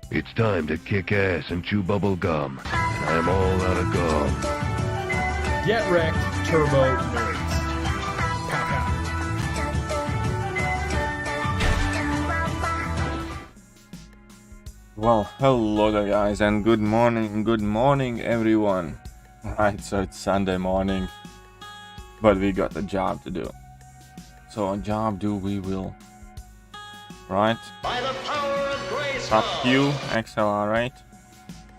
It's time to kick ass and chew bubble gum. And I'm all out of gum. Get wrecked, turbo nerds. Pow pow. Well, hello there guys, and good morning everyone. Right, so it's Sunday morning, but we got a job to do. So a job we will. Right? By the power of grace. Top Q, XLR8,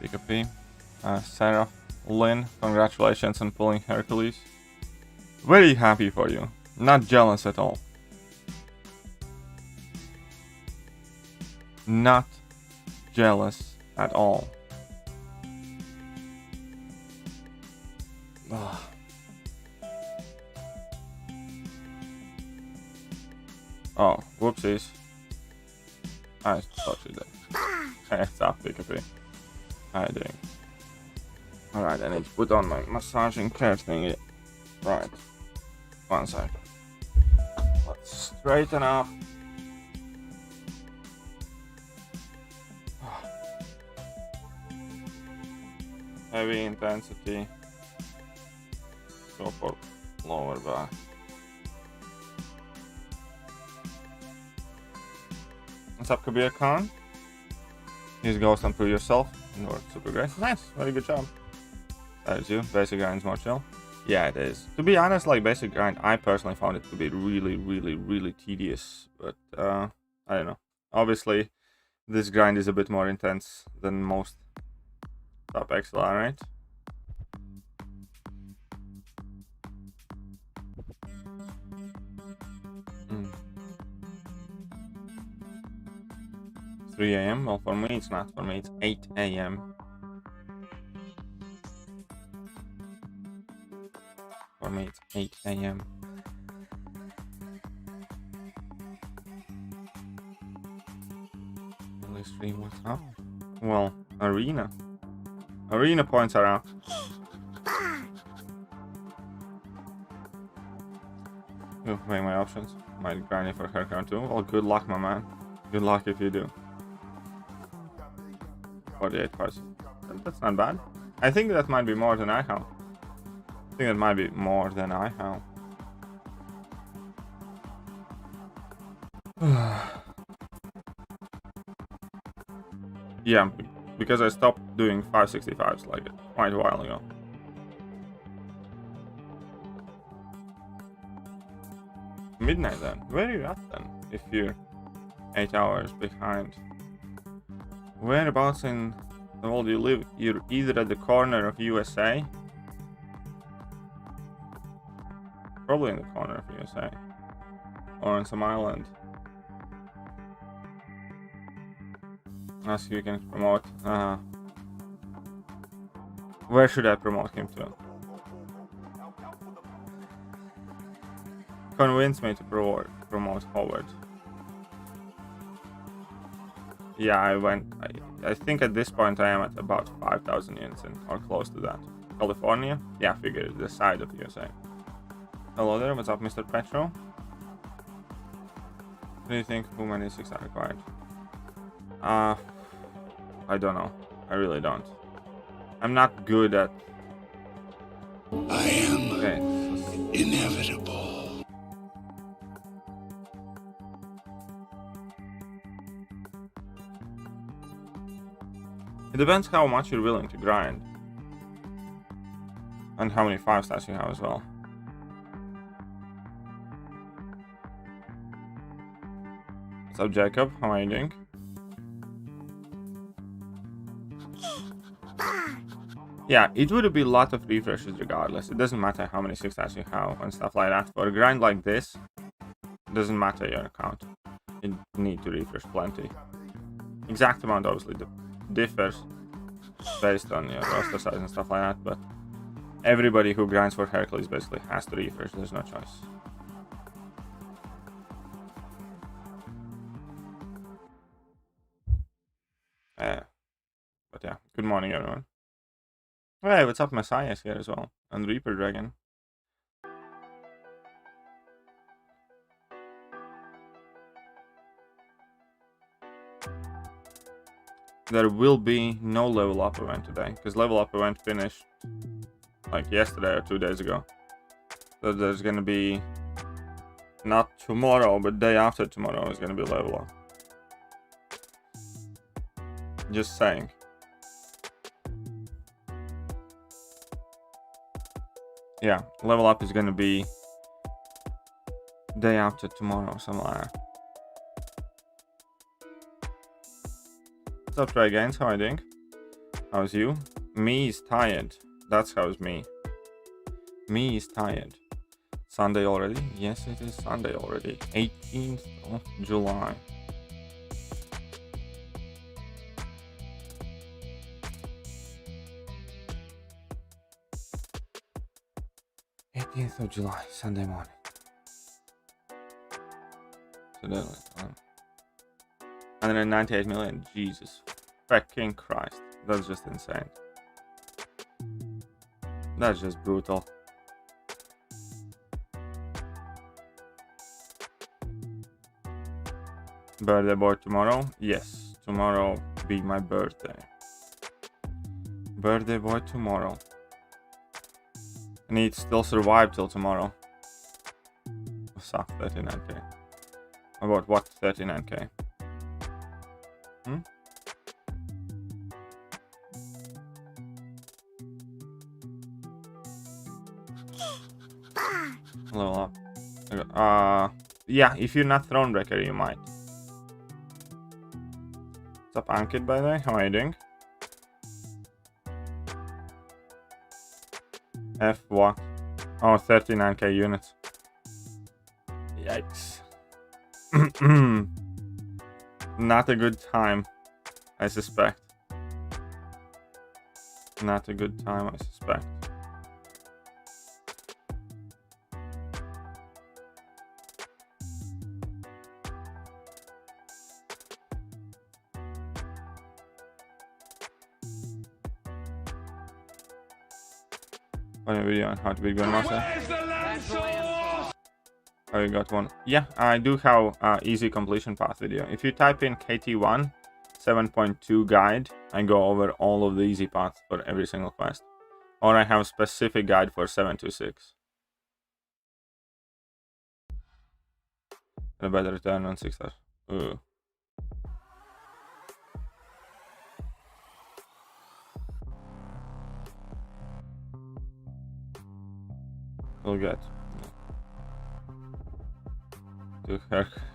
Pikapika, Sarah, Lynn, congratulations on pulling Hercules. Very happy for you. Not jealous at all. Not jealous at all. Ugh. Oh, whoopsies. I thought you did. Hey, stop, Pikapika. How you doing? Alright, I need to put on my massaging care thingy. Right. 1 sec. Let's straighten up. Heavy intensity. Go for lower back. What's up, Kabir Khan? Use Ghost and prove yourself. You worked super great. Nice, very good job. That is you. Basic grind's more chill. Yeah, it is. To be honest, like basic grind, I personally found it to be really tedious. But I don't know. Obviously, this grind is a bit more intense than most top XLR, right? Mm. 3 a.m. Well, for me it's not. For me it's 8 a.m. For me it's 8 a.m. Only stream what's up? Well, arena. Arena points are out. Oh, weigh my options. Might grind it for haircut too. Well, good luck, my man. Good luck if you do. 48%. That's not bad. I think that might be more than I have. I think that might be more than I have. Yeah, because I stopped doing 565s like quite a while ago. Midnight then. Where are you at then? If you're 8 hours behind. Whereabouts in the world do you live? You're either at the corner of USA. Probably in the corner of USA. Or on some island. Ask you can promote. Where should I promote him to? Convince me to promote Howard. Yeah, I think at this point I am at about 5,000 units in, or close to that. California? Yeah, figure the side of USA. Hello there, what's up, Mr. Petro? Do you think how many 6 are required? I don't know. I really don't. I'm not good at... I am okay. inevitable. It depends how much you're willing to grind. And how many 5 stars you have as well. What's up, Jacob? How are you doing? Yeah, it would be a lot of refreshes regardless. It doesn't matter how many 6 stars you have and stuff like that. For a grind like this, it doesn't matter your account. You need to refresh plenty. Exact amount obviously differs based on your roster size and stuff like that, but everybody who grinds for Hercules basically has to refresh. There's no choice. But yeah, good morning everyone. Hey, what's up, Messiah's here as well, and Reaper Dragon. there will be no level up event today, because level up event finished like yesterday or 2 days ago. So there's gonna be not tomorrow, but day after tomorrow is gonna be level up. Just saying. Yeah, level up is gonna be day after tomorrow, something like that. What's up, Trey Gaines? How are you doing? How's you? Me is tired. That's how's me. Me is tired. Sunday already? Yes, it is Sunday already. 18th of July. Of July, Sunday morning. So that was 198 million. Jesus fucking Christ. That's just insane. That's just brutal. Birthday boy tomorrow? Yes, tomorrow be my birthday. Birthday boy tomorrow. I need to still survive till tomorrow. What's up, 39k? About what 39k? Hmm? Level up. Yeah, if you're not Thronebreaker, you might. What's up, Ankit, by the way? How are you doing? F what? Oh, 39k units. Yikes. Not a good time, I suspect. Not a good time, I suspect. Funny video on how to be Grandmaster. Oh, you got one. Yeah, I do have easy completion path video. If you type in KT1 7.2 guide, I go over all of the easy paths for every single quest. Or I have a specific guide for 726. A better return on 6 stars. Ooh. We'll get to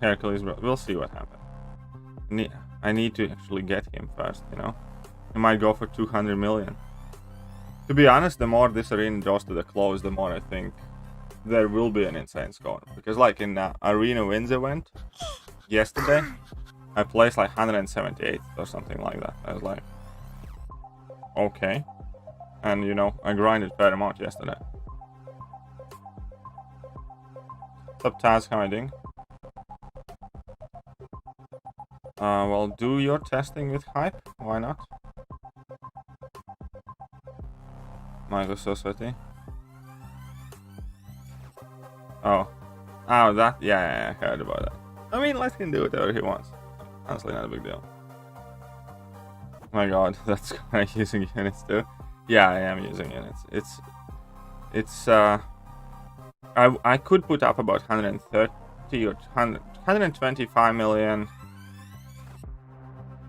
Hercules, but we'll see what happens. I need to actually get him first, you know. He might go for 200 million. To be honest, the more this arena draws to the close, the more I think there will be an insane score. Because like in Arena Wins event yesterday, I placed like 178 or something like that. I was like, okay. And you know, I grinded fair amount yesterday. What's up, Taz? How are you doing? Well, do your testing with hype. Why not? Michael's so sweaty. Oh, that. Yeah, I heard about that. I mean, let him do whatever he wants. Honestly, not a big deal. Oh my God, that's correct. Using units too. Yeah, I am using units. It's I could put up about 130 or 125 million.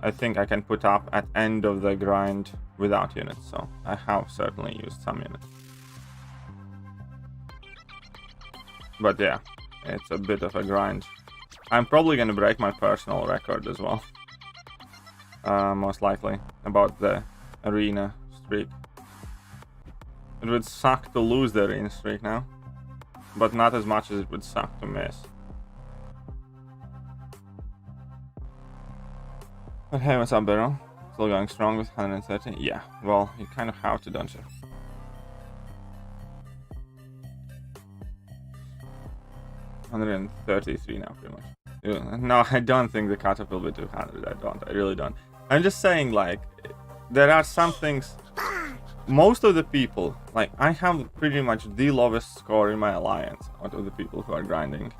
I think I can put up at end of the grind without units, so I have certainly used some units. But yeah, it's a bit of a grind. I'm probably gonna break my personal record as well. Most likely, about the arena streak. It would suck to lose the arena streak now, but not as much as it would suck to miss. But hey, what's up, Barrel? Still going strong with 130? Yeah, well, you kind of have to, don't you? $133 now, pretty much. No, I don't think the cutoff will be 200. I really don't. I'm just saying, like, there are some things. Most of the people, like, I have pretty much the lowest score in my alliance out of the people who are grinding.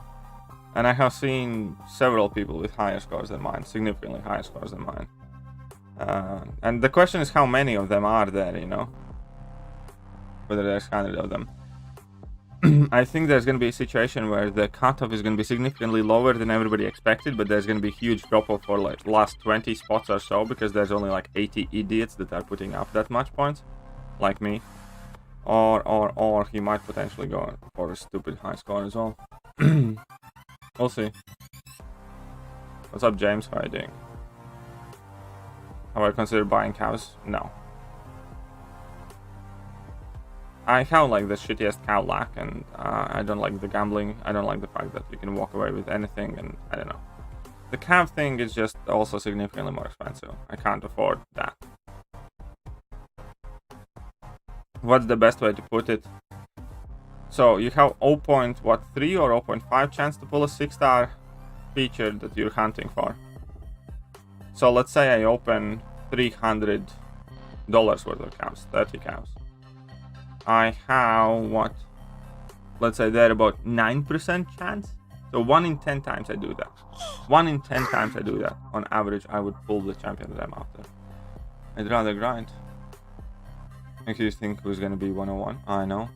And I have seen several people with higher scores than mine, significantly higher scores than mine. And the question is how many of them are there, you know? Whether there's 100 of them. I think there's going to be a situation where the cutoff is going to be significantly lower than everybody expected, but there's going to be a huge drop-off for like last 20 spots or so, because there's only like 80 idiots that are putting up that much points, like me. Or he might potentially go for a stupid high score as well. We'll see. What's up, James? How are you doing? Have I considered buying cows? No. I have like the shittiest cow luck, and I don't like the gambling. I don't like the fact that you can walk away with anything, and I don't know. The cow thing is just also significantly more expensive. I can't afford that. What's the best way to put it? So you have 0.3 or 0.5 chance to pull a 6-star feature that you're hunting for. So let's say I open $300 worth of cows, 30 cows. I have what? Let's say they're about 9% chance. So 1 in 10 times I do that. 1 in 10 times I do that. On average, I would pull the champion that I'm after. I'd rather grind. Makes you think who's gonna be 101. I know.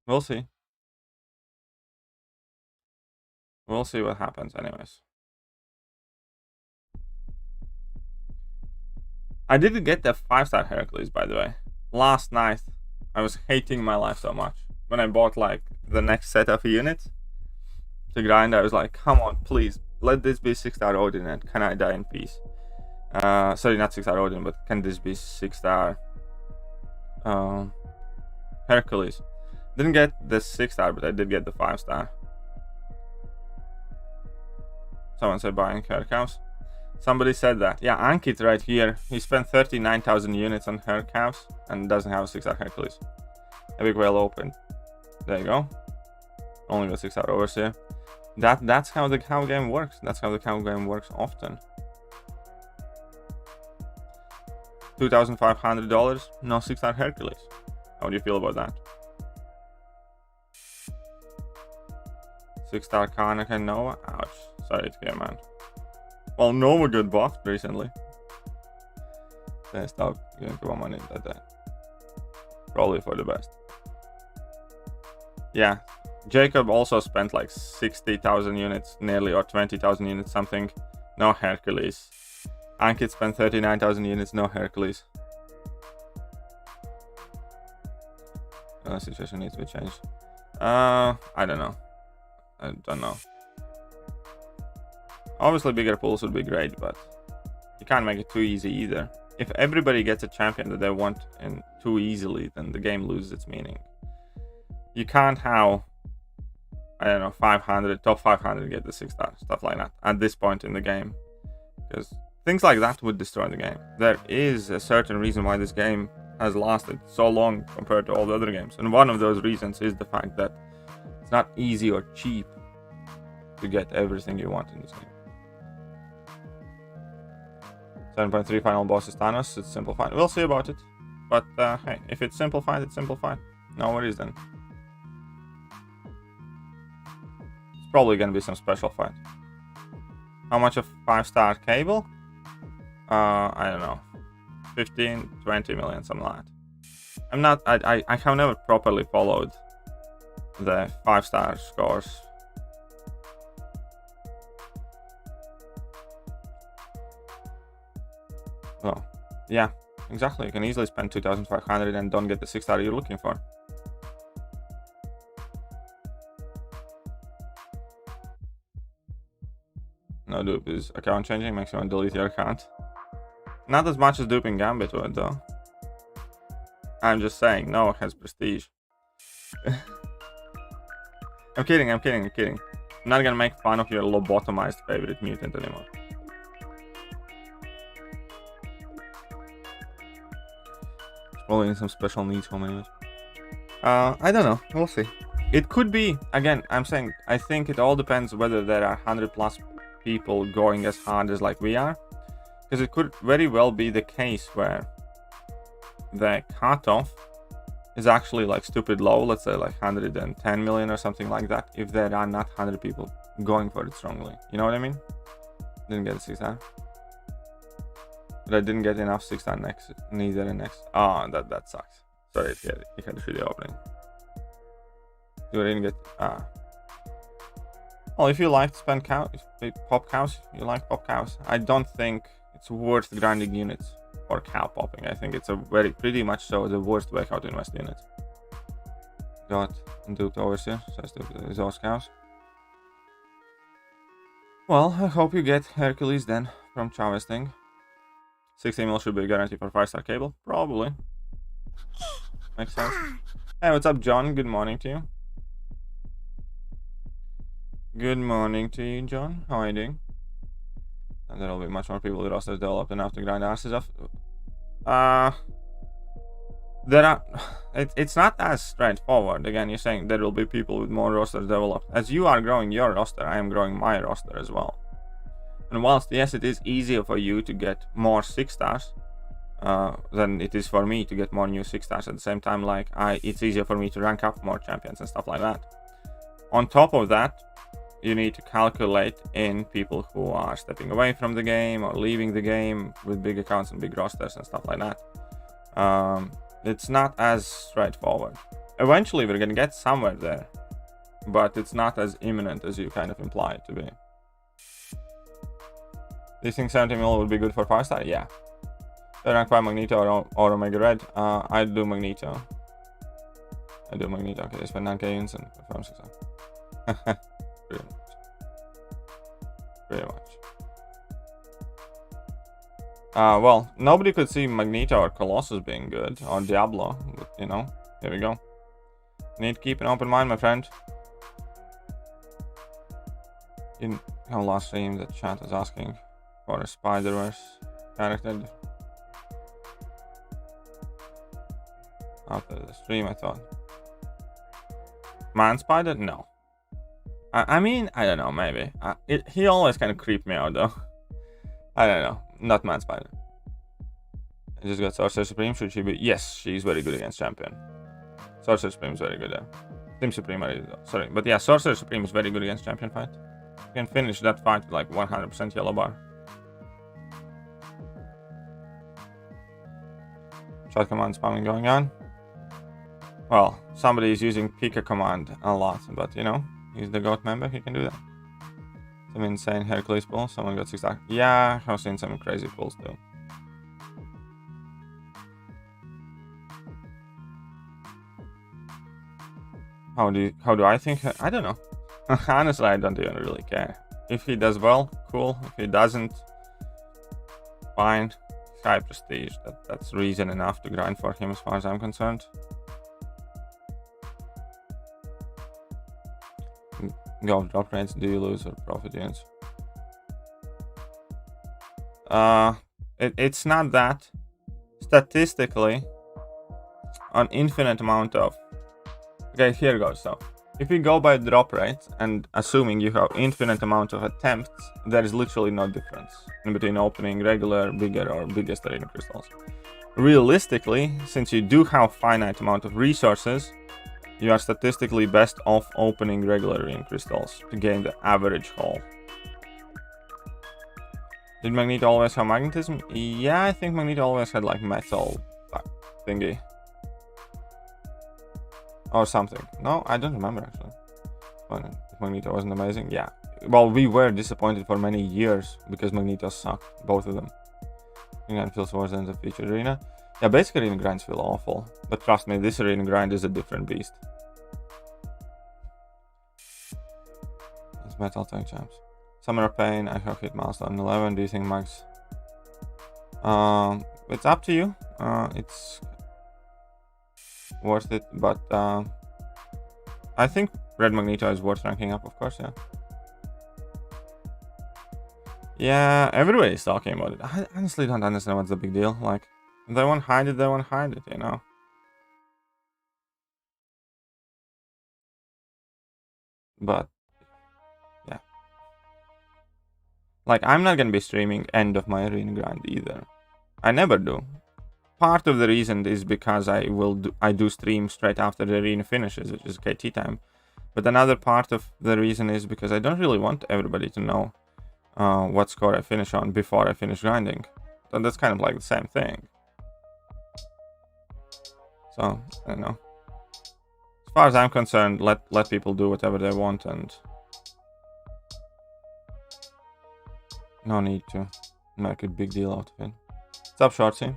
We'll see. We'll see what happens anyways. I didn't get the 5-star Hercules, by the way. Last night, I was hating my life so much. When I bought like the next set of units to grind, I was like, come on, please, let this be 6-star Odin and can I die in peace? Sorry, not 6-star Odin, but can this be 6-star Hercules? Didn't get the 6-star, but I did get the 5-star. Someone said buying her cows. Somebody said that. Yeah, Ankit right here. He spent 39,000 units on her cows and doesn't have a 6-star Hercules. Epic Whale open. There you go. Only got 6-star Overseer. That's how the cow game works. That's how the cow game works often. $2,500. No 6-star Hercules. How do you feel about that? 6-star Karnak and Nova. Ouch. Sorry to hear, man. Well, Nova got buffed recently. They stopped giving people money like that. Probably for the best. Yeah. Jacob also spent like 60,000 units, nearly, or 20,000 units, something. No Hercules. Ankit spent 39,000 units, no Hercules. The situation needs to be changed. I don't know. I don't know. Obviously, bigger pools would be great, but you can't make it too easy either. If everybody gets a champion that they want in too easily, then the game loses its meaning. You can't have, I don't know, 500, top 500 get the 6-star, stuff like that, at this point in the game. Because things like that would destroy the game. There is a certain reason why this game has lasted so long compared to all the other games. And one of those reasons is the fact that it's not easy or cheap to get everything you want in this game. 7.3 final boss is Thanos. It's simplified. We'll see about it. But hey, if it's simplified, it's simplified. No worries then. It's probably gonna be some special fight. How much of 5-star cable? I don't know. 15, 20 million, something like that. I'm not. I have never properly followed the 5-star scores. Oh, yeah, exactly. You can easily spend 2,500 and don't get the 6-star you're looking for. No dupe is account changing, makes you want to delete your account. Not as much as duping Gambit would, though. I'm just saying, no, it has prestige. I'm kidding. I'm not gonna make fun of your lobotomized favorite mutant anymore. Probably in some special needs home anyways. I don't know. We'll see. It could be, again, I'm saying, I think it all depends whether there are 100+ people going as hard as like we are. Because it could very well be the case where the cutoff is actually like stupid low, let's say like 110 million or something like that, if there are not 100 people going for it strongly. You know what I mean? Didn't get a 6-star. But I didn't get enough 6-star next, neither in next. Oh, that sucks. Sorry, it had a shitty opening. You didn't get. Well, if you like to spend cow, pop cows, you like pop cows. I don't think it's worth grinding units for cow popping. I think it's a pretty much so the worst way how to invest units. Got duped overseer, so I stupid those cows. Well, I hope you get Hercules then from Chavez thing. 60 mil should be a guarantee for 5-star cable. Probably. Makes sense. Hey, what's up, John? Good morning to you. Good morning to you, John. How are you doing? And there'll be much more people with rosters developed enough to grind asses off. There are. It's not as straightforward. Again, you're saying there will be people with more rosters developed. As you are growing your roster, I am growing my roster as well. And whilst, yes, it is easier for you to get more 6-stars than it is for me to get more new 6-stars at the same time, like, it's easier for me to rank up more champions and stuff like that. On top of that, you need to calculate in people who are stepping away from the game or leaving the game with big accounts and big rosters and stuff like that. It's not as straightforward. Eventually, we're going to get somewhere there, but it's not as imminent as you kind of imply it to be. Do you think 70 mil would be good for 5-star? Yeah. Rank 5 Magneto or Omega Red? I do Magneto. Okay, I spend 9k units and confirm 6-star. Pretty much. Well, nobody could see Magneto or Colossus being good, or Diablo, but, you know, here we go. Need to keep an open mind, my friend. In our last stream, the chat was asking for a Spider-Verse character. After the stream, I thought. Man Spider? No. I mean, I don't know, maybe. He always kind of creeped me out, though. I don't know. Not Man Spider. I just got Sorcerer Supreme. Should she be? Yes, she's very good against Champion. Sorcerer Supreme is very good there. Team Supreme, sorry. But yeah, Sorcerer Supreme is very good against Champion fight. You can finish that fight with like 100% yellow bar. Shot command spamming going on. Well, somebody is using Pika command a lot, but you know, he's the GOAT member, he can do that. Some insane Hercules pull, someone got 6-star. Yeah, I've seen some crazy pulls too. How do I think? I don't know. Honestly, I don't even really care. If he does well, cool. If he doesn't, fine. High prestige. That's reason enough to grind for him as far as I'm concerned. Go drop rates. Do you lose or profit units? It's not that. Statistically, an infinite amount of. Okay, here goes. So, if you go by drop rates and assuming you have infinite amount of attempts, there is literally no difference in between opening regular, bigger, or biggest arena crystals. Realistically, since you do have finite amount of resources, you are statistically best off opening regular arena crystals to gain the average haul. Did Magneto always have magnetism? Yeah, I think Magneto always had like metal thingy. Or something. No, I don't remember actually. But if Magneto wasn't amazing, yeah. Well, we were disappointed for many years because Magneto sucked, both of them. Grind feels worse than the featured arena. Yeah, basic arena grinds feel awful. But trust me, this arena grind is a different beast. It's metal tank champs. Summer of Pain, I have hit milestone 11. Do you think Max? It's up to you. It's worth it, but I think Red Magneto is worth ranking up, of course, yeah. Yeah, everybody is talking about it. I honestly don't understand what's the big deal. Like, if they won't hide it, they won't hide it, you know. But yeah, like, I'm not gonna be streaming end of my arena grind either. I never do. Part of the reason is because I do stream straight after the arena finishes, which is KT time. But another part of the reason is because I don't really want everybody to know what score I finish on before I finish grinding. And that's kind of like the same thing. So, I don't know. As far as I'm concerned, let people do whatever they want, and no need to make a big deal out of it. What's up, Shorty?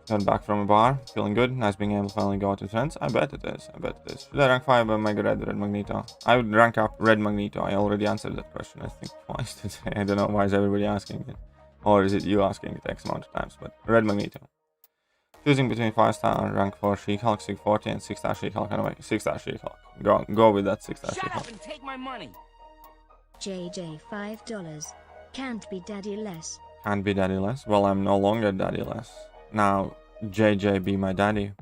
Got back from a bar, feeling good. Nice being able to finally go out with friends. I bet it is. I bet it is. Should I rank 5 by Mega Red Magneto? I would rank up Red Magneto. I already answered that question, I think, twice today. I don't know why is everybody asking it. Or is it you asking it X amount of times? But Red Magneto. Choosing between 5-star rank 4 She-Hulk, Sig 40, and 6-star She-Hulk. Anyway, 6-star She-Hulk. Go with that 6-star She-Hulk. Shut up and take my money. JJ $5. Can't be daddy less. Can't be daddy less? Well, I'm no longer daddy less. Now, JJ be my daddy.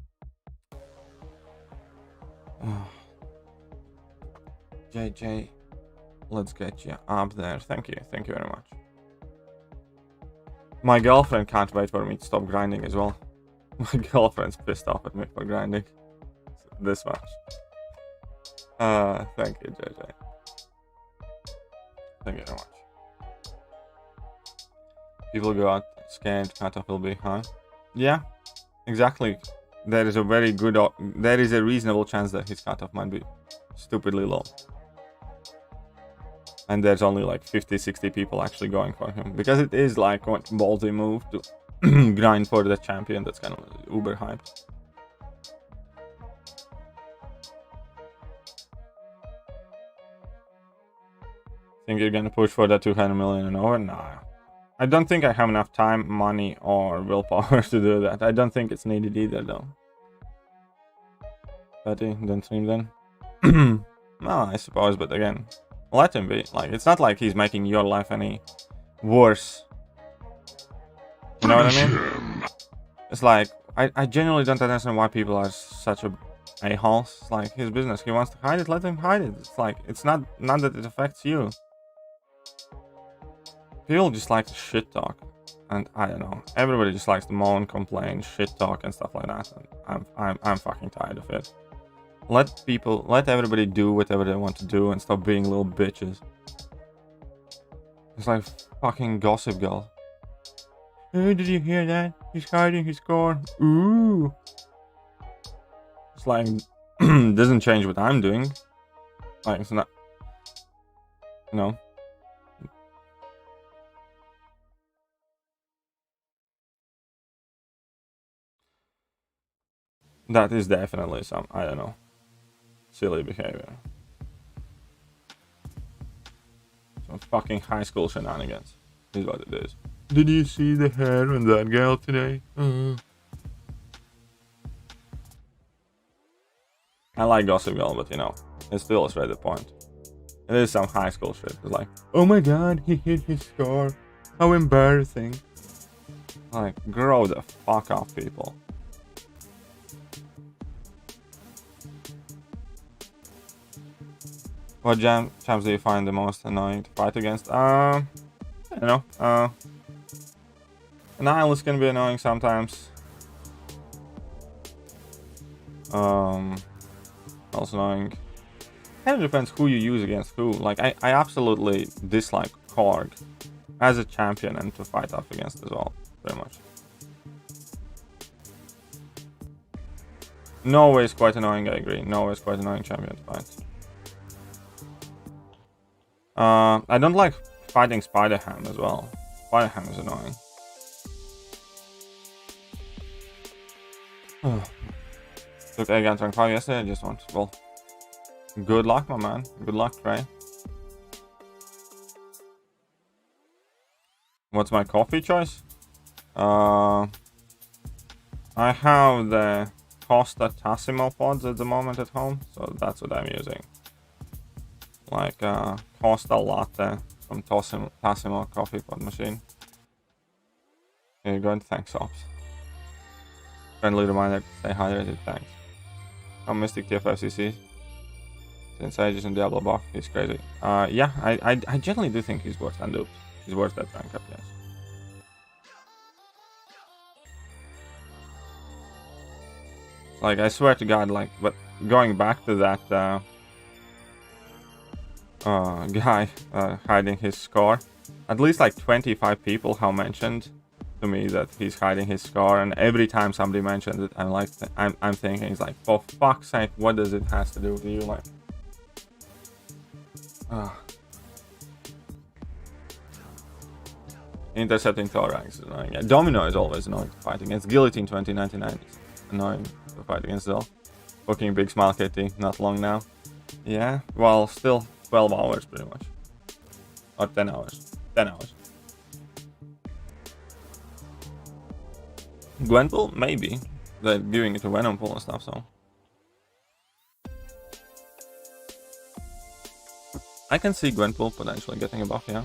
JJ, let's get you up there. Thank you very much. My girlfriend can't wait for me to stop grinding as well. My girlfriend's pissed off at me for grinding this much. Thank you, JJ. Thank you very much. People go out scared cutoff will be high. Yeah, exactly. There is a very good, there is a reasonable chance that his cutoff might be stupidly low. And there's only like 50-60 people actually going for him. Because it is like a ballsy move to grind for the champion that's kind of uber hyped. Think you're gonna push for that 200 million and over? Nah. I don't think I have enough time, money, or willpower to do that. I don't think it's needed either, though. Betty, don't stream then? No, I suppose, but again, let him be. Like, it's not like he's making your life any worse. You know what I mean? It's like, I genuinely don't understand why people are such a-holes. It's like, his business. He wants to hide it, let him hide it. It's like, it's not that it affects you. People just like to shit talk, and I don't know. Everybody just likes to moan, complain, shit talk, and stuff like that. And I'm fucking tired of it. Let everybody do whatever they want to do, and stop being little bitches. It's like fucking Gossip Girl. Oh, did you hear that? He's hiding his score. Ooh. It's like doesn't change what I'm doing. Like it's not. You know. That is definitely some, I don't know, silly behavior. Some fucking high school shenanigans is what it is. Did you see the hair on that girl today? I like Gossip Girl, but you know, it still illustrates the point. It is some high school shit. It's like, oh my god, he hit his score. How embarrassing. Like, grow the fuck up, people. What champs do you find the most annoying to fight against? You know, Nihilist can be annoying sometimes. Also annoying. Kind of depends who you use against who. Like, I absolutely dislike Korg as a champion and to fight off against as well, very much. Nova is quite annoying, I agree. Nova is quite annoying champion to fight. I don't like fighting Spider-Ham as well. Spider-Ham is annoying. Took egg out rank 5 yesterday, I just want, well, good luck, my man. Good luck, Trey. What's my coffee choice? I have the Costa Tassimo pods at the moment at home, so that's what I'm using. Like Costa Latte from Tassimo coffee pod machine. Here you go, and thanks, Ops. Friendly reminder to stay hydrated, thanks. I'm Mystic TFFCC. Since Aegis and Diablo buff, he's crazy. Yeah, I generally do think he's worth unduped. He's worth that rank up, yes. Like, I swear to God, like, but going back to that guy hiding his score, At least like 25 people have mentioned to me that he's hiding his scar, and every time somebody mentions it, I'm like, I'm thinking, it's like, for fuck's sake, what does it has to do with you? Like, intercepting thorax is annoying. Yeah, Domino is always annoying to fight against. Guillotine 2099 is annoying to fight against though. Fucking Big Smile Kitty, not long now. Yeah, well, still 12 hours pretty much. Or 10 hours. 10 hours. Gwenpool? Maybe. They're giving it to Venom Pool and stuff, so. I can see Gwenpool potentially getting a buff, yeah.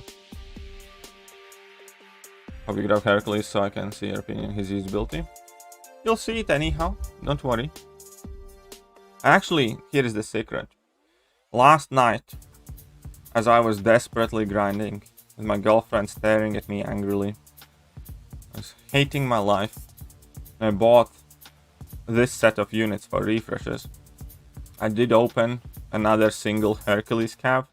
Hope you grab Hercules so I can see your opinion, his usability. You'll see it anyhow, don't worry. Actually, here is the secret. Last night, as I was desperately grinding, with my girlfriend staring at me angrily, I was hating my life. I bought this set of units for refreshes. I did open another single Hercules cap,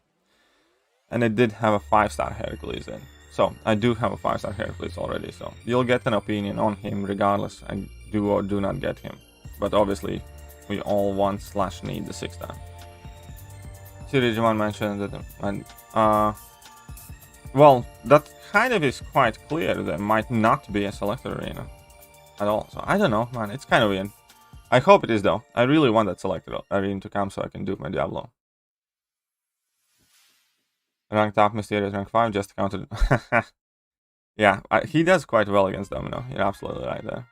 and it did have a 5-star Hercules in. So I do have a 5-star Hercules already, so you'll get an opinion on him regardless I do or do not get him. But obviously, we all want/need the 6-star. Digimon mentioned that, and well, that kind of is quite clear. There might not be a selector arena at all. So I don't know, man. It's kind of weird. I hope it is though. I really want that selector arena to come so I can do my Diablo. Ranked up, Mysterious rank 5, just counted. Yeah, he does quite well against Domino. You're absolutely right there.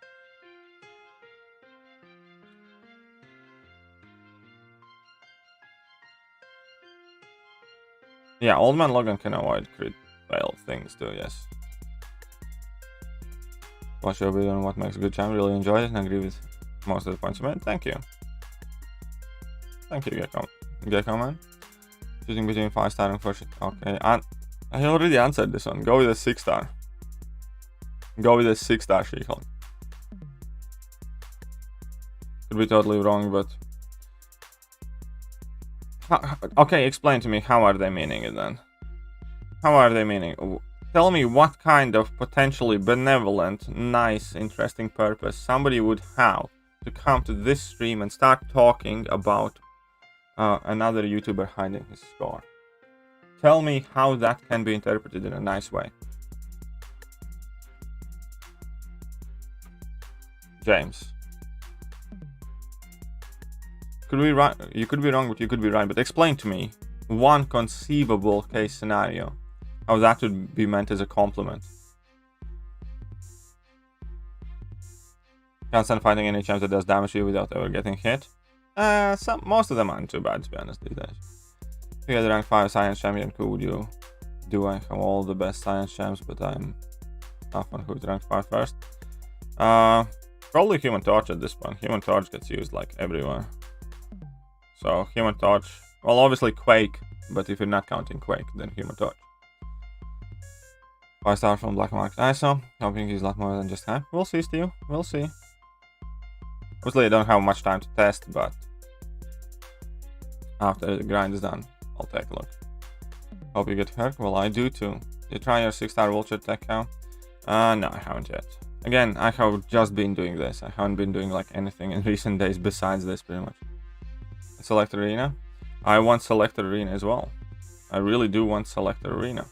Yeah, Old Man Logan can avoid crit fail things too, yes. Watch your video on what makes a good champ. Really enjoyed it and agree with most of the points you made. Thank you. Thank you, Gecko man. Choosing between 5-star and 4-star. Okay, I already answered this one. Go with a 6-star. Go with a 6-star She-Hulk. Could be totally wrong, but... Okay, explain to me, how are they meaning it then? How are they meaning? Tell me what kind of potentially benevolent, nice, interesting purpose somebody would have to come to this stream and start talking about another YouTuber hiding his scar. Tell me how that can be interpreted in a nice way. James. Could be right. You could be wrong, but you could be right. But explain to me one conceivable case scenario how that would be meant as a compliment. Can't stand fighting any champ that does damage to you without ever getting hit. Most of them aren't too bad, to be honest, these days. If you had rank 5 science champion, who would you do? I have all the best science champs, but I'm often who's rank 5 first. Probably Human Torch at this point. Human Torch gets used like everywhere. So Human Torch, well, obviously Quake, but if you're not counting Quake, then Human Torch. 5-star from Black Market ISO. Hoping he's a lot more than just hype. We'll see, Steve. We'll see. Obviously, I don't have much time to test, but after the grind is done, I'll take a look. Hope you get hurt. Well, I do too. Did you try your 6-star Vulture tech cow? No, I haven't yet. Again, I have just been doing this. I haven't been doing like anything in recent days besides this, pretty much. Select Arena. I want Select Arena as well. I really do want Select Arena.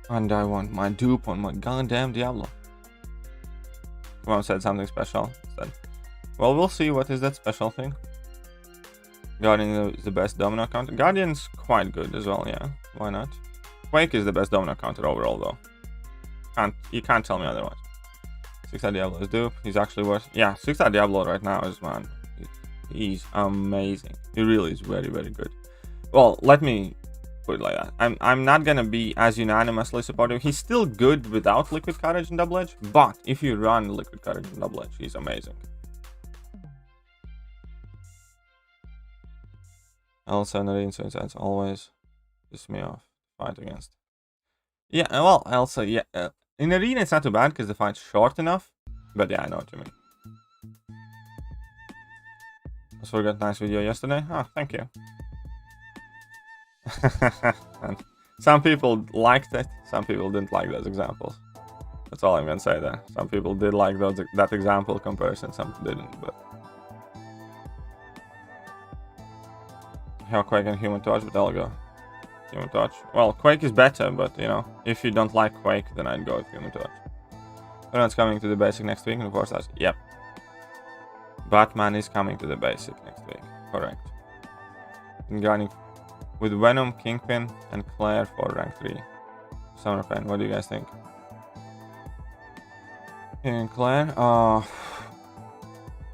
And I want my dupe on my goddamn Diablo. Mom said something special. Said, well, we'll see what is that special thing. Guardian is the best domino counter. Guardian's quite good as well, yeah. Why not? Quake is the best domino counter overall, though. You can't tell me otherwise. 6-star Diablo is dupe. He's actually worth. Yeah, 6-star Diablo right now is, man. He's amazing. He really is very, very good. Well, let me put it like that. I'm not gonna be as unanimously supportive. He's still good without Liquid Courage and Double Edge, but if you run Liquid Courage and Double Edge, he's amazing. Also, Nadine says that's always piss me off. Fight against. Yeah, well, also, yeah. In Arena, it's not too bad because the fight's short enough. But yeah, I know what you mean. Also, we got a nice video yesterday. Oh, thank you. And some people liked it, some people didn't like those examples. That's all I'm gonna say there. Some people did like that example comparison, some didn't, but... How Quake and Human Torch, but I'll go Human Torch. Well, Quake is better, but you know, if you don't like Quake, then I'd go with Human Torch. Everyone's coming to the basic next week, and of course that's... Yep. Batman is coming to the basic next week. Correct. Regarding with Venom, Kingpin, and Claire for rank 3. Summer Pen, what do you guys think? And Claire,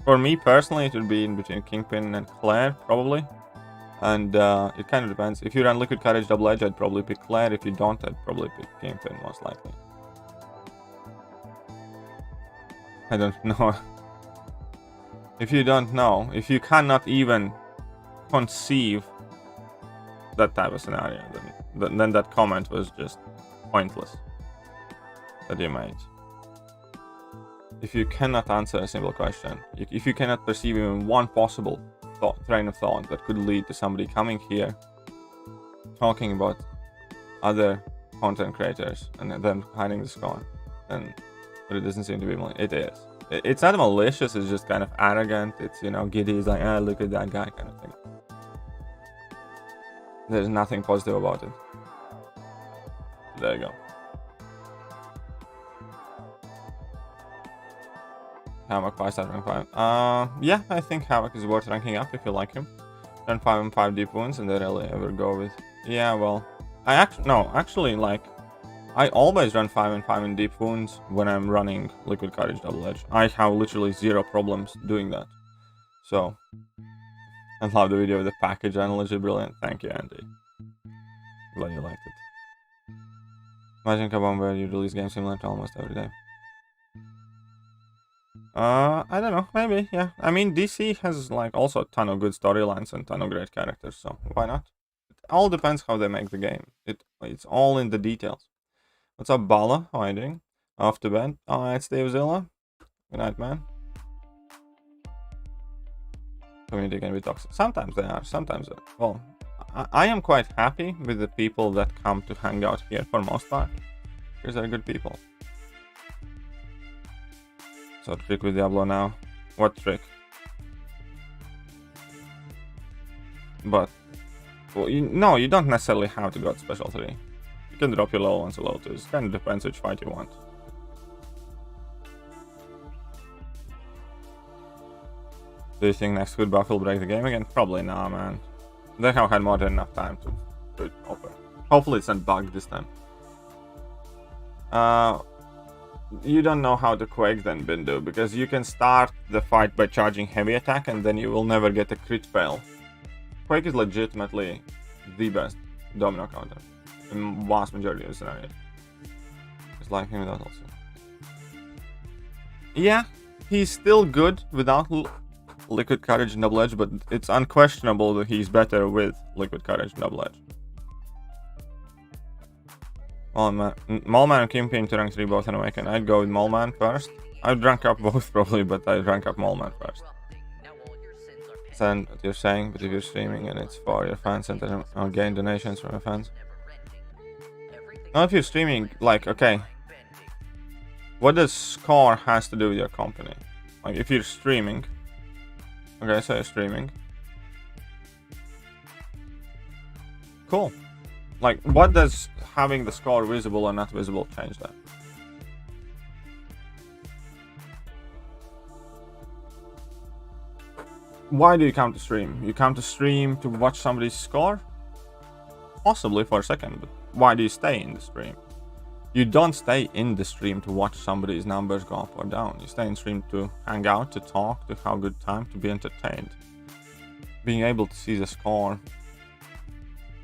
for me personally, it would be in between Kingpin and Claire, probably. And it kind of depends. If you run Liquid Courage Double Edge, I'd probably pick Claire. If you don't, I'd probably pick Kingpin, most likely. I don't know. If you don't know, if you cannot even conceive that type of scenario, then that comment was just pointless that you made. If you cannot answer a simple question, if you cannot perceive even one possible train of thought that could lead to somebody coming here talking about other content creators and then hiding the score, then but it doesn't seem to be it is. It's not malicious, it's just kind of arrogant. It's, you know, giddy, is like, ah, look at that guy kind of thing. There's nothing positive about it. There you go. Havoc 5-star rank 5. Yeah, I think Havoc is worth ranking up if you like him. Run 5 and 5 deep wounds and they rarely ever go with. Yeah, well, actually, like, I always run 5 and 5 in deep wounds when I'm running Liquid Courage Double Edge. I have literally zero problems doing that. So, I love the video with the package analogy, brilliant. Thank you, Andy. Glad you liked it. Imagine Kabam where you release game similar to almost every day. I don't know, maybe, yeah. I mean, DC has like also a ton of good storylines and a ton of great characters, so why not? It all depends how they make the game. It's all in the details. What's up, Bala? How are you doing? Off to bed. Oh, it's Dave Zilla. Good night, man. Community can be toxic. Sometimes they are, sometimes they are. Well, I am quite happy with the people that come to hang out here for most part, because they're good people. So, trick with Diablo now. What trick? But, well, no, you don't necessarily have to go to Special 3. You can drop your level 1 to level 2. It kind of depends which fight you want. Do you think next good buff will break the game again? Probably not, man. They have had more than enough time to do it over. Hopefully it's not bugged this time. You don't know how to Quake then, Bindu, because you can start the fight by charging heavy attack and then you will never get a crit fail. Quake is legitimately the best domino counter in vast majority of the scenarios. It's like him without also. Yeah, he's still good without Liquid Courage and Double Edge, but it's unquestionable that he's better with Liquid Courage and Double Edge. Mallman and Kingpin to rank 3 both in Awaken. I'd go with Mallman first. I'd rank up both probably, but I'd rank up Mallman first. Understand what you're saying, but if you're streaming and it's for your fans and then I'll gain donations from your fans. Now if you're streaming, like, okay, what does score has to do with your company? Like if you're streaming, okay, so you're streaming. Cool. Like, what does having the score visible or not visible change that? Why do you come to stream? You come to stream to watch somebody's score? Possibly for a second, but why do you stay in the stream? You don't stay in the stream to watch somebody's numbers go up or down. You stay in stream to hang out, to talk, to have a good time, to be entertained. Being able to see the score,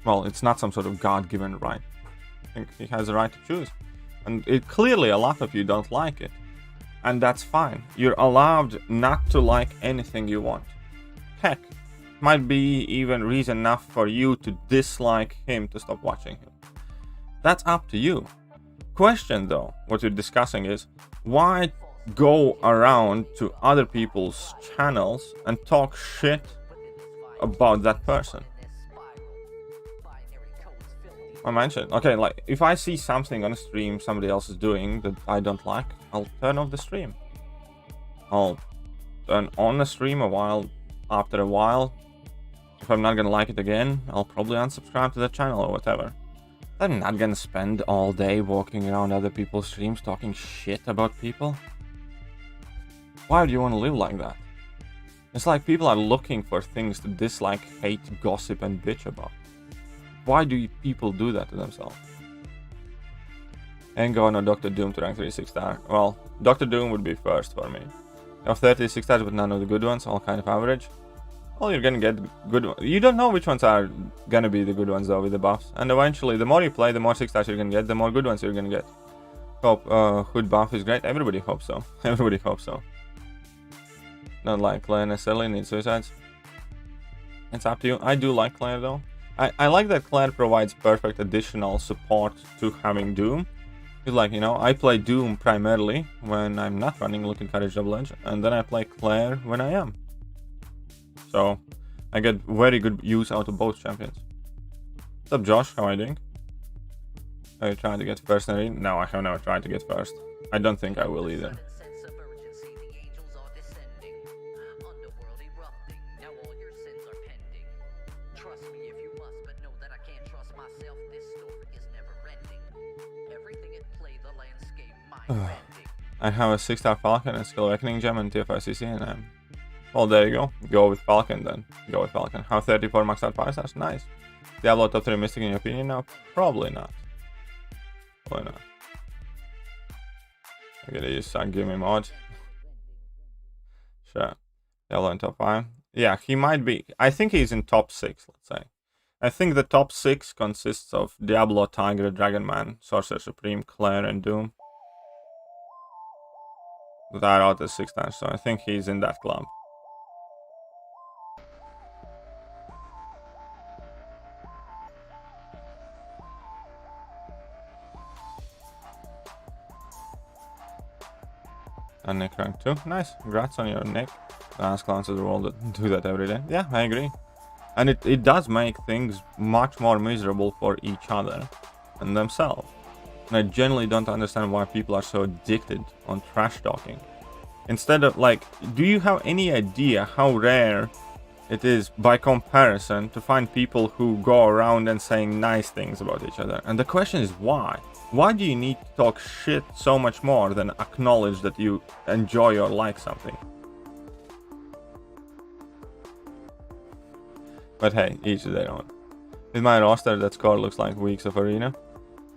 well, it's not some sort of God-given right. I think he has a right to choose. And clearly a lot of you don't like it. And that's fine. You're allowed not to like anything you want. Heck, might be even reason enough for you to dislike him to stop watching him. That's up to you. Question though, what we're discussing is, why go around to other people's channels and talk shit about that person? I mentioned. Okay, like if I see something on a stream somebody else is doing that I don't like, I'll turn off the stream. I'll turn on the stream a while. After a while, if I'm not gonna like it again, I'll probably unsubscribe to the channel or whatever. I'm not gonna spend all day walking around other people's streams talking shit about people. Why do you want to live like that? It's like people are looking for things to dislike, hate, gossip, and bitch about. Why do people do that to themselves? Ain't going on Dr. Doom to rank 36 star. Well, Dr. Doom would be first for me. You have 36 stars, but none of the good ones, all kind of average. Well, you're gonna get good ones. You don't know which ones are gonna be the good ones though with the buffs. And eventually, the more you play, the more 6 stars you're gonna get, the more good ones you're gonna get. Hope Hood buff is great. Everybody hopes so. Everybody hopes so. Not like Claire necessarily needs suicides. It's up to you. I do like Claire though. I like that Claire provides perfect additional support to having Doom. It's like, you know, I play Doom primarily when I'm not running Look and Courage Double Edge, and then I play Claire when I am. So I get very good use out of both champions. What's up, Josh? How are you doing? Are you trying to get first in the arena? No, I have never tried to get first. I don't think I will either. I have a 6-star Falcon, a Skill Awakening Gem, and TFI CC, and I'm... Well, there you go. Go with Falcon then. Go with Falcon. How 34 maxed out 5 stars? Nice. Diablo top 3 Mystic in your opinion now? Probably not. Why not? I'm gonna use Give Me Mod. Sure. Diablo in top 5. Yeah, he might be. I think he's in top 6, let's say. I think the top 6 consists of Diablo, Tiger, Dragonman, Sorcerer Supreme, Claire, and Doom. That are out as 6 stars, so I think he's in that club. And Nick rank 2. Nice. Congrats on your Nick. The last clans of the world that do that every day. Yeah, I agree. And it does make things much more miserable for each other and themselves. And I generally don't understand why people are so addicted on trash talking. Instead of, like, do you have any idea how rare it is by comparison to find people who go around and saying nice things about each other? And the question is why? Why do you need to talk shit so much more than acknowledge that you enjoy or like something? But hey, each to their own. With my roster, that score looks like weeks of arena.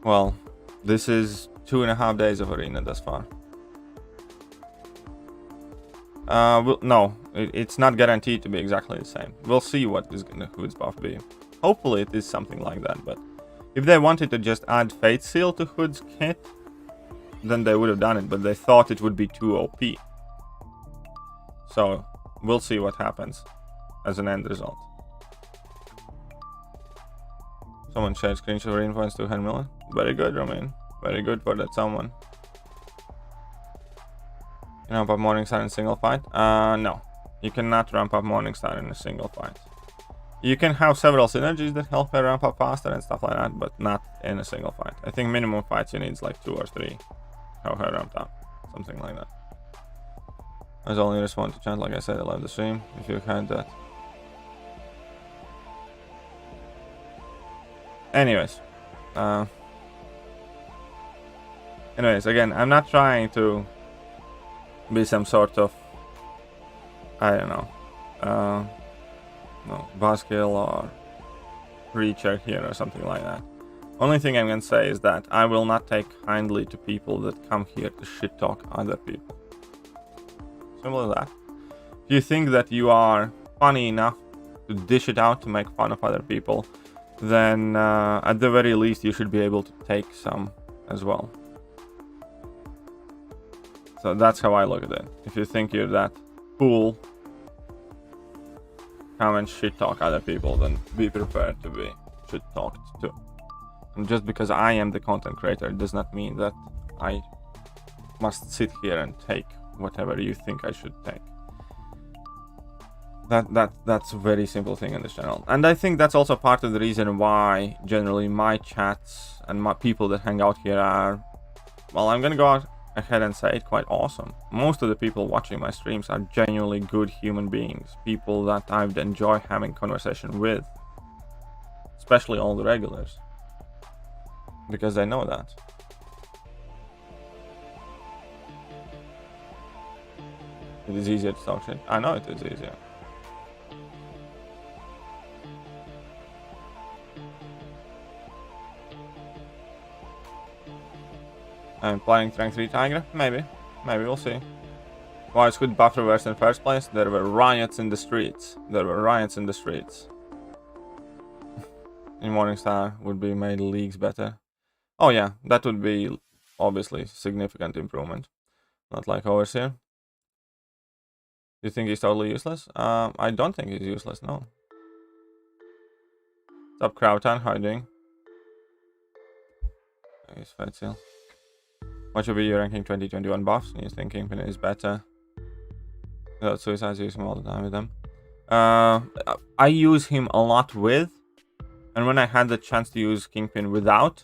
Well, this is 2.5 days of arena thus far. No, it's not guaranteed to be exactly the same. We'll see what is gonna Hood's buff be. Hopefully it is something like that, but if they wanted to just add Fate Seal to Hood's kit, then they would have done it, but they thought it would be too OP. So, we'll see what happens as an end result. Someone shared screenshot of reinforcements to 100 million. Very good, Romain. Very good for that someone. You ramp up Morningstar in single fight? No. You cannot ramp up Morningstar in a single fight. You can have several synergies that help her ramp up faster and stuff like that, but not in a single fight. I think minimum fights you need is like 2 or 3. Have her ramped up. Something like that. As only respond to chat, like I said, I love the stream. If you had that. Anyways. Again, I'm not trying to be some sort of, I don't know, buzzkill or preacher here or something like that. Only thing I'm gonna say is that I will not take kindly to people that come here to shit talk other people. Simple as that. If you think that you are funny enough to dish it out to make fun of other people, then at the very least you should be able to take some as well. So that's how I look at it. If you think you're that cool, come and shit talk other people, then be prepared to be shit talked too. And just because I am the content creator does not mean that I must sit here and take whatever you think I should take. That's a very simple thing in this channel, and I think that's also part of the reason why generally my chats and my people that hang out here are, well, I'm gonna go out ahead and say it, quite awesome. Most of the people watching my streams are genuinely good human beings, people that I would enjoy having conversation with, especially all the regulars, because they know that. It is easier to talk shit. I know it is easier. I'm playing rank 3 Tiger? Maybe. Maybe, we'll see. Why is good buff reversed in first place? There were riots in the streets. There were riots in the streets. In Morningstar would be made leagues better. Oh yeah, that would be obviously significant improvement. Not like Overseer. You think he's totally useless? I don't think he's useless, no. What's up, Crowtown? How are you doing? He's fat still. What should be your ranking 2021 buffs? You think Kingpin is better? Without suicides, use him all the time with them. I use him a lot with, and when I had the chance to use Kingpin without,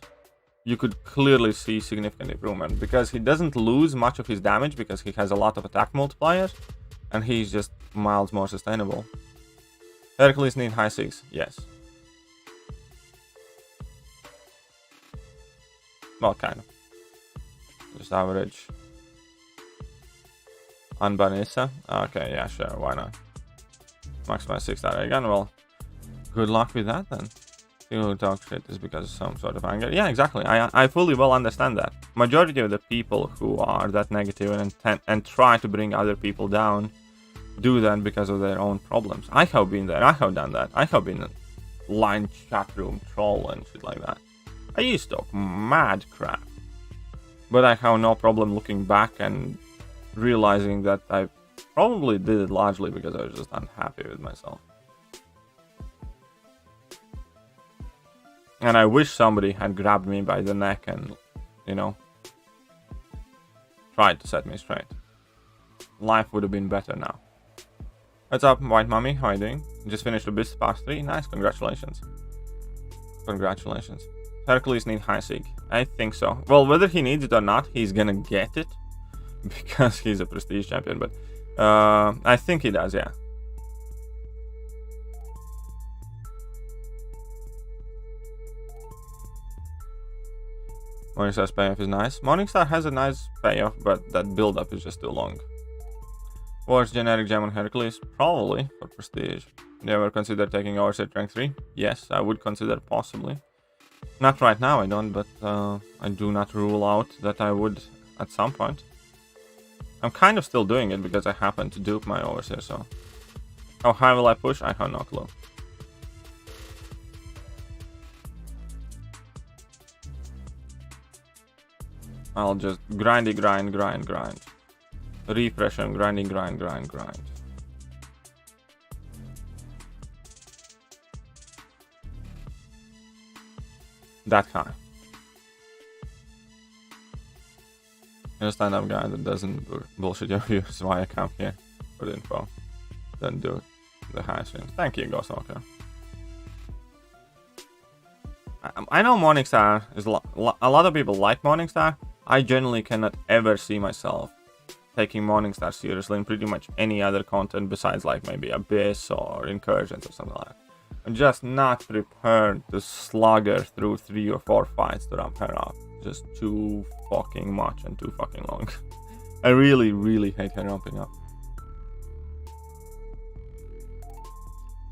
you could clearly see significant improvement, because he doesn't lose much of his damage because he has a lot of attack multipliers, and he's just miles more sustainable. Hercules need high 6, yes. Well, kind of. Just average. Unbanissa. Okay, yeah, sure, why not? Maximize 6-star again. Well, good luck with that then. People who talk shit is because of some sort of anger. Yeah, exactly. I fully well understand that. Majority of the people who are that negative and try to bring other people down do that because of their own problems. I have been there. I have done that. I have been a line chat room troll and shit like that. I used to talk mad crap. But I have no problem looking back and realizing that I probably did it largely because I was just unhappy with myself. And I wish somebody had grabbed me by the neck and, you know, tried to set me straight. Life would have been better now. What's up, White Mummy? How are you doing? Just finished the Beast Pass 3. Nice, congratulations. Congratulations. Hercules need high sig. I think so. Well, whether he needs it or not, he's gonna get it. Because he's a prestige champion, but I think he does, yeah. Morningstar's payoff is nice. Morningstar has a nice payoff, but that build-up is just too long. What's generic gem on Hercules? Probably, for prestige. Do you ever consider taking Overseer rank 3? Yes, I would consider possibly. Not right now, I don't, but I do not rule out that I would at some point. I'm kind of still doing it because I happen to dupe my Overseer, so... How high will I push? I have no clue. I'll just grind. Refresh and grind. That kind. You're a stand-up guy that doesn't bullshit your views, so why I come here for the info. Then do the high streams. Thank you, Ghostwalker. I know Morningstar is a lot of people like Morningstar. I generally cannot ever see myself taking Morningstar seriously in pretty much any other content besides like maybe Abyss or Incursions or something like that. I'm just not prepared to slug her through 3 or 4 fights to ramp her up. Just too fucking much and too fucking long. I really hate her ramping up.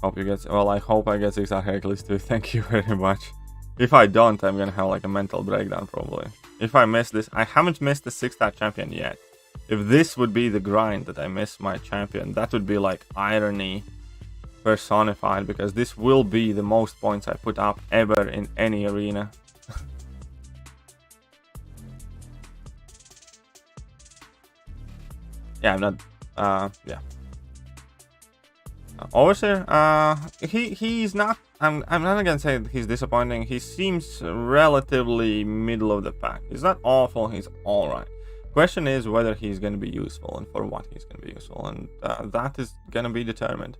Hope you get... Well, I hope I get 6-star Hercules too. Thank you very much. If I don't, I'm gonna have like a mental breakdown probably. If I miss this... I haven't missed the 6-star champion yet. If this would be the grind that I miss my champion, that would be like irony personified, because this will be the most points I put up ever in any arena. Yeah, I'm not... yeah. Overseer, he's not... I'm not gonna say that he's disappointing. He seems relatively middle of the pack. He's not awful, he's alright. Question is whether he's gonna be useful and for what he's gonna be useful, and that is gonna be determined.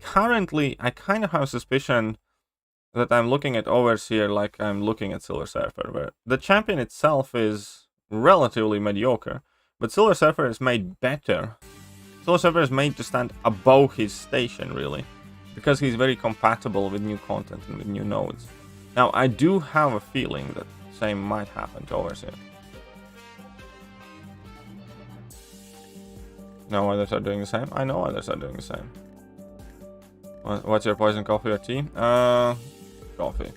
currently, I kind of have a suspicion that I'm looking at Overseer like I'm looking at Silver Surfer, where the champion itself is relatively mediocre, but Silver Surfer is made better. Silver Surfer is made to stand above his station, really, because he's very compatible with new content and with new nodes. Now, I do have a feeling that the same might happen to Overseer. No others are doing the same? I know others are doing the same. What's your poison, coffee or tea? Coffee.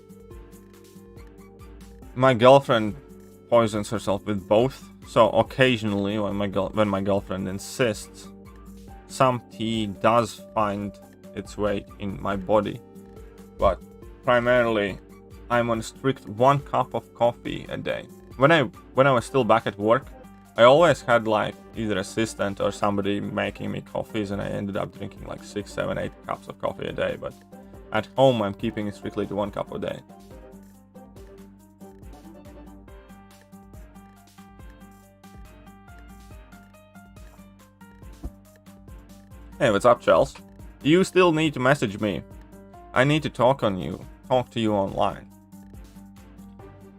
My girlfriend poisons herself with both, so occasionally when my girlfriend insists, some tea does find its way in my body. But primarily, I'm on a strict 1 cup of coffee a day. When I was still back at work, I always had like either assistant or somebody making me coffees, and I ended up drinking like 6, 7, 8 cups of coffee a day. But at home, I'm keeping it strictly to 1 cup a day. Hey, what's up, Chels? You still need to message me. I need to talk to you online.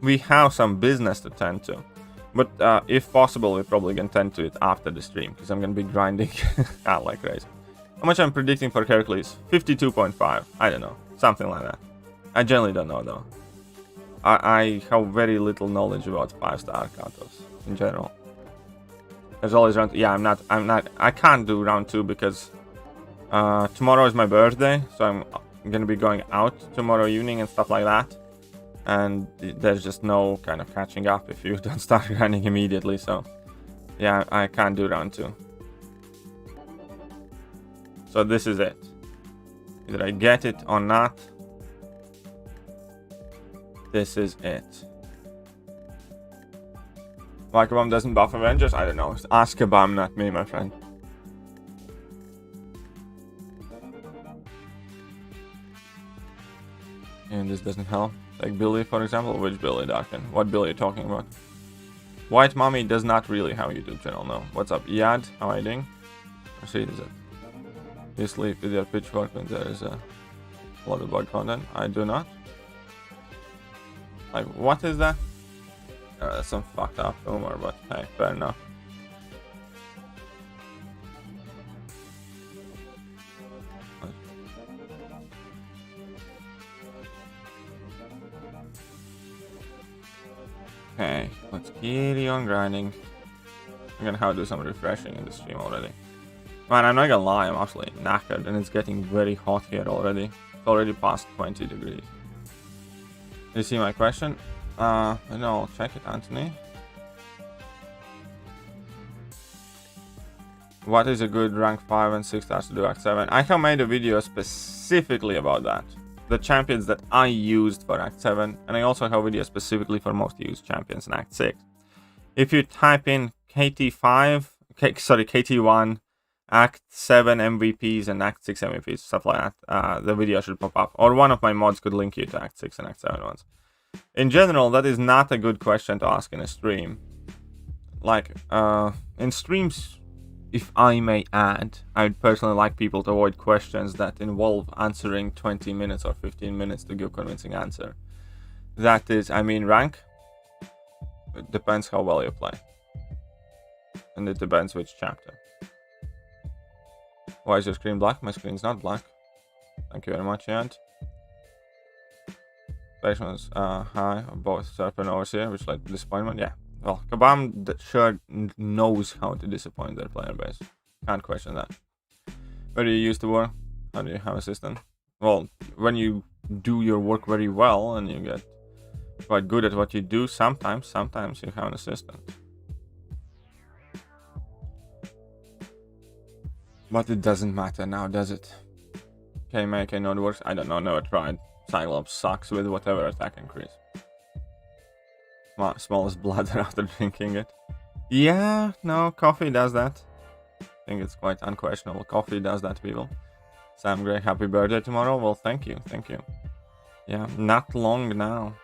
We have some business to tend to. But if possible, we're probably gonna tend to it after the stream, because I'm gonna be grinding out like crazy. How much I'm predicting for Hercules? 52.5. I don't know. Something like that. I generally don't know, though. I have very little knowledge about 5-star cutoffs in general. There's always round. Yeah, I can't do round 2 because tomorrow is my birthday, so I'm gonna be going out tomorrow evening and stuff like that. And there's just no kind of catching up if you don't start grinding immediately. So yeah, I can't do round 2. So this is it. Either I get it or not. This is it. Microbomb doesn't buff Avengers? I don't know. Ask a bomb, not me, my friend. And this doesn't help. Like Billy, for example. Which Billy, Darkin? What Billy are you talking about? White Mommy does not really have a YouTube channel, no. What's up, Yad? How are you doing? Or see, is it? You sleep with your pitchfork when there is a lot of bug content? I do not. Like, what is that? That's some fucked up rumor, but hey, fair enough. Okay, let's keep on grinding. I'm gonna have to do some refreshing in the stream already. Man, I'm not gonna lie, I'm absolutely knackered, and it's getting very hot here already. It's already past 20 degrees. You see my question? No, I'll check it, Anthony. What is a good rank 5 and 6 stars to do Act 7? I have made a video specifically about that. The champions that I used for Act 7, and I also have a video specifically for most used champions in Act 6. If you type in KT1, Act 7 MVPs and Act 6 MVPs, stuff like that, the video should pop up. Or one of my mods could link you to Act 6 and Act 7 ones. In general, that is not a good question to ask in a stream. Like, in streams, if I may add, I would personally like people to avoid questions that involve answering 20 minutes or 15 minutes to give a convincing answer. That is, I mean, rank. It depends how well you play. And it depends which chapter. Why is your screen black? My screen's not black. Thank you very much, Ant. Patience, high, both Serpent and Overseer, which led to disappointment. Yeah. Well, Kabam sure knows how to disappoint their player base. Can't question that. Where do you use the work? How do you have assistant? Well, when you do your work very well and you get quite good at what you do, sometimes you have an assistant. But it doesn't matter now, does it? K-Make, I know it works. I don't know, never tried. Cyclops sucks with whatever attack increase. Smallest bladder after drinking it. Yeah, no, coffee does that. I think it's quite unquestionable. Coffee does that, people. Sam Gray, happy birthday tomorrow. Well, thank you. Yeah, not long now.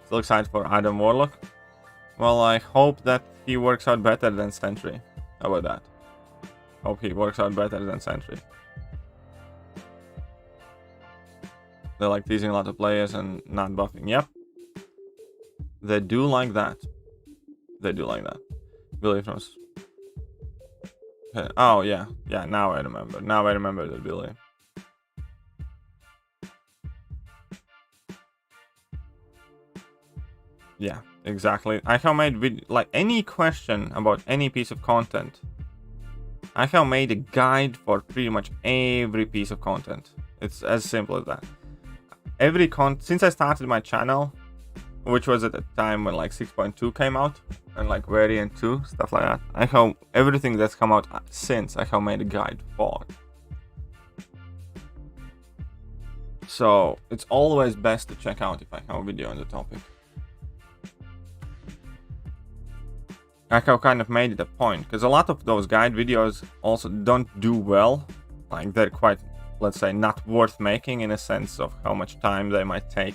Still excited for Adam Warlock. Well, I hope that he works out better than Sentry. How about that? Hope he works out better than Sentry. They like teasing a lot of players and not buffing. Yep. They do like that. They do like that. Billy from... Oh, yeah. Yeah, now I remember. Now I remember the Billy. Yeah, exactly. I have made like any question about any piece of content. I have made a guide for pretty much every piece of content. It's as simple as that. Since I started my channel, which was at the time when like 6.2 came out and like variant 2, stuff like that. I have everything that's come out since I have made a guide for. So it's always best to check out if I have a video on the topic. I have kind of made it a point because a lot of those guide videos also don't do well. Like they're quite, let's say, not worth making in a sense of how much time they might take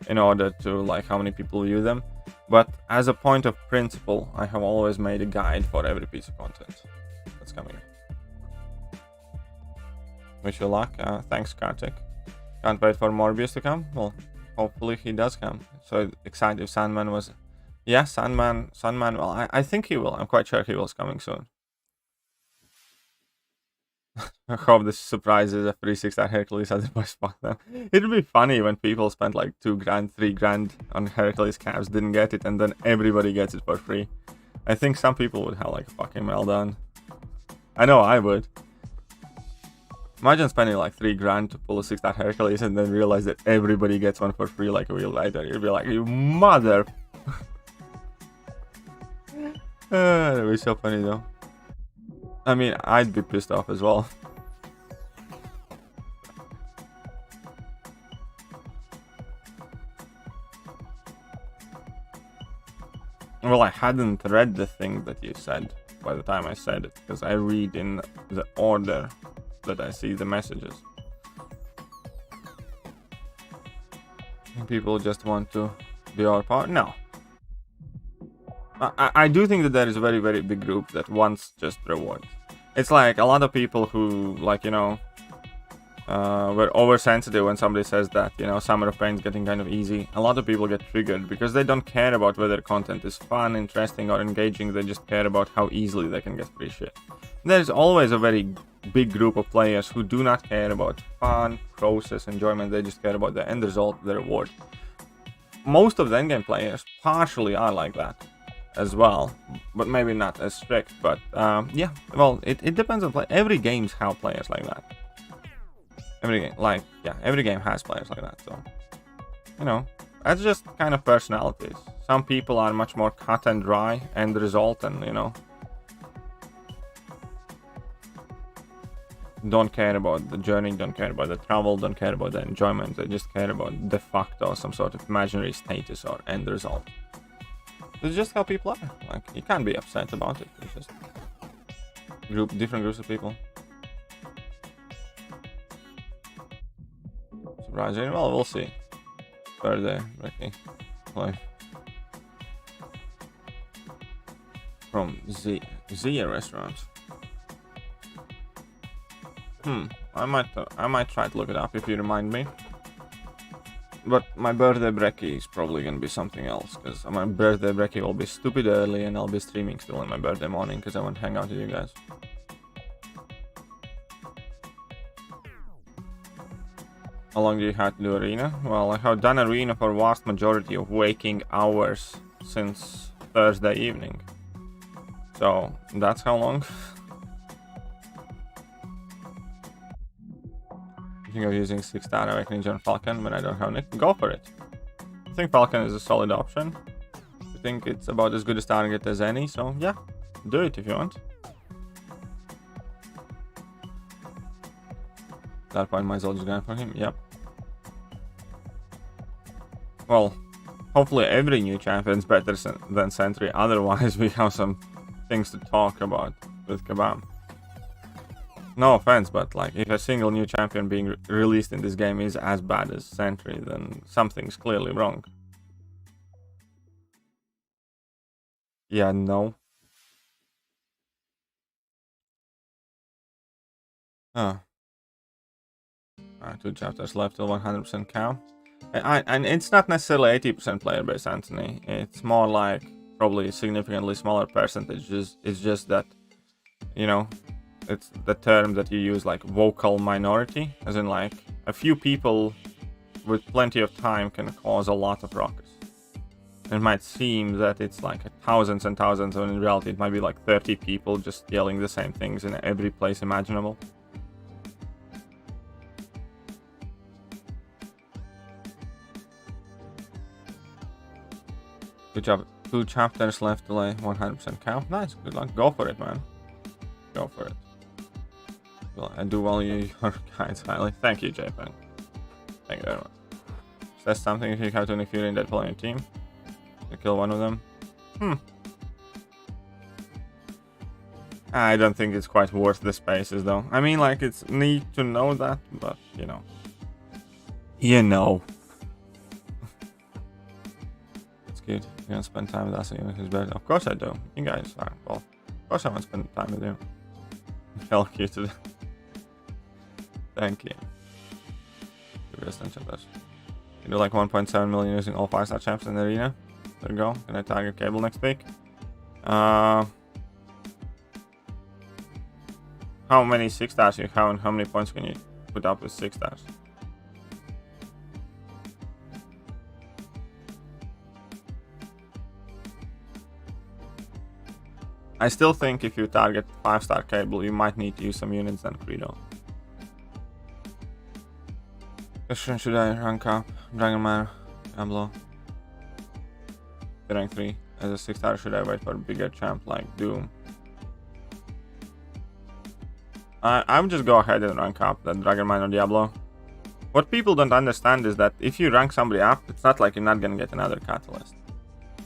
in order to like how many people view them. But as a point of principle, I have always made a guide for every piece of content that's coming in. Wish you luck. Thanks, Kartik. Can't wait for Morbius to come. Well, hopefully he does come. So excited if Sandman was... Yeah, Sandman, well, I think he will. I'm quite sure he was coming soon. I hope this surprises a free 6-star Hercules as I spot them. It would be funny when people spent like 2 grand, 3 grand on Hercules caps, didn't get it, and then everybody gets it for free. I think some people would have like a fucking meltdown. I know I would. Imagine spending like 3 grand to pull a 6-star Hercules and then realize that everybody gets one for free like a week later. You'd be like, you mother... That would be so funny though. I mean, I'd be pissed off as well. Well, I hadn't read the thing that you said by the time I said it, because I read in the order that I see the messages. People just want to be our part. No. I do think that there is a very, very big group that wants just rewards. It's like a lot of people who, like, you know, were oversensitive when somebody says that, you know, Summer of Pain is getting kind of easy. A lot of people get triggered because they don't care about whether content is fun, interesting, or engaging. They just care about how easily they can get free shit. There's always a very big group of players who do not care about fun, process, enjoyment. They just care about the end result, the reward. Most of the endgame players partially are like that as well, but maybe not as strict. But yeah, well, it depends on play. Every game's how players like that. Every game, like, yeah, every game has players like that. So, you know, that's just kind of personalities. Some people are much more cut and dry end result, and, you know, don't care about the journey, don't care about the travel, don't care about the enjoyment. They just care about de facto some sort of imaginary status or end result. It's just how people are. Like, you can't be upset about it. It's just different groups of people. Surprising. Well, we'll see. Birthday, Ricky. Play. From Zia restaurant. I might try to look it up if you remind me. But my birthday brekkie is probably gonna be something else, because my birthday brekkie will be stupid early and I'll be streaming still on my birthday morning because I want to hang out with you guys. How long do you have to do arena? Well, I have done arena for vast majority of waking hours since Thursday evening. So that's how long. I think of using 6-star Awakening on Falcon when I don't have Nick. Go for it. I think Falcon is a solid option. I think it's about as good a starting it as any, so yeah, do it if you want. That point might as well just go for him, yep. Well, hopefully every new champion's better than Sentry, otherwise we have some things to talk about with Kabam. No offense, but like, if a single new champion being released in this game is as bad as Sentry, then something's clearly wrong. Yeah, no. Oh. Alright, 2 chapters left till 100% cow. And it's not necessarily 80% player base, Anthony. It's more like probably a significantly smaller percentage. It's just that, you know, it's the term that you use, like vocal minority, as in like a few people with plenty of time can cause a lot of ruckus. It might seem that it's like thousands and thousands, when in reality it might be like 30 people just yelling the same things in every place imaginable. Good job. 2 chapters left to lay 100% count. Nice. Good luck. Go for it, man. Go for it. Well, I do value your guides highly. Thank you, JPEG. Thank you very much. Is that something if you have 20 Fury in that on your team? You kill one of them? I don't think it's quite worth the spaces, though. I mean, like, it's neat to know that, but, you know. You know. It's good. You want to spend time with us and his bed? Of course I do. You guys are. Well, of course I want to spend time with you. Help you today. Thank you. You do like 1.7 million using all 5-star champs in the arena. There you go. Can I target Cable next week? How many 6-stars you have and how many points can you put up with 6 stars? I still think if you target 5-star Cable, you might need to use some units than Credo. Question: should I rank up Dragon Man, Diablo? Rank 3 as a 6-star, should I wait for a bigger champ like Doom? I would just go ahead and rank up the Dragon Man or Diablo. What people don't understand is that if you rank somebody up, it's not like you're not gonna get another catalyst.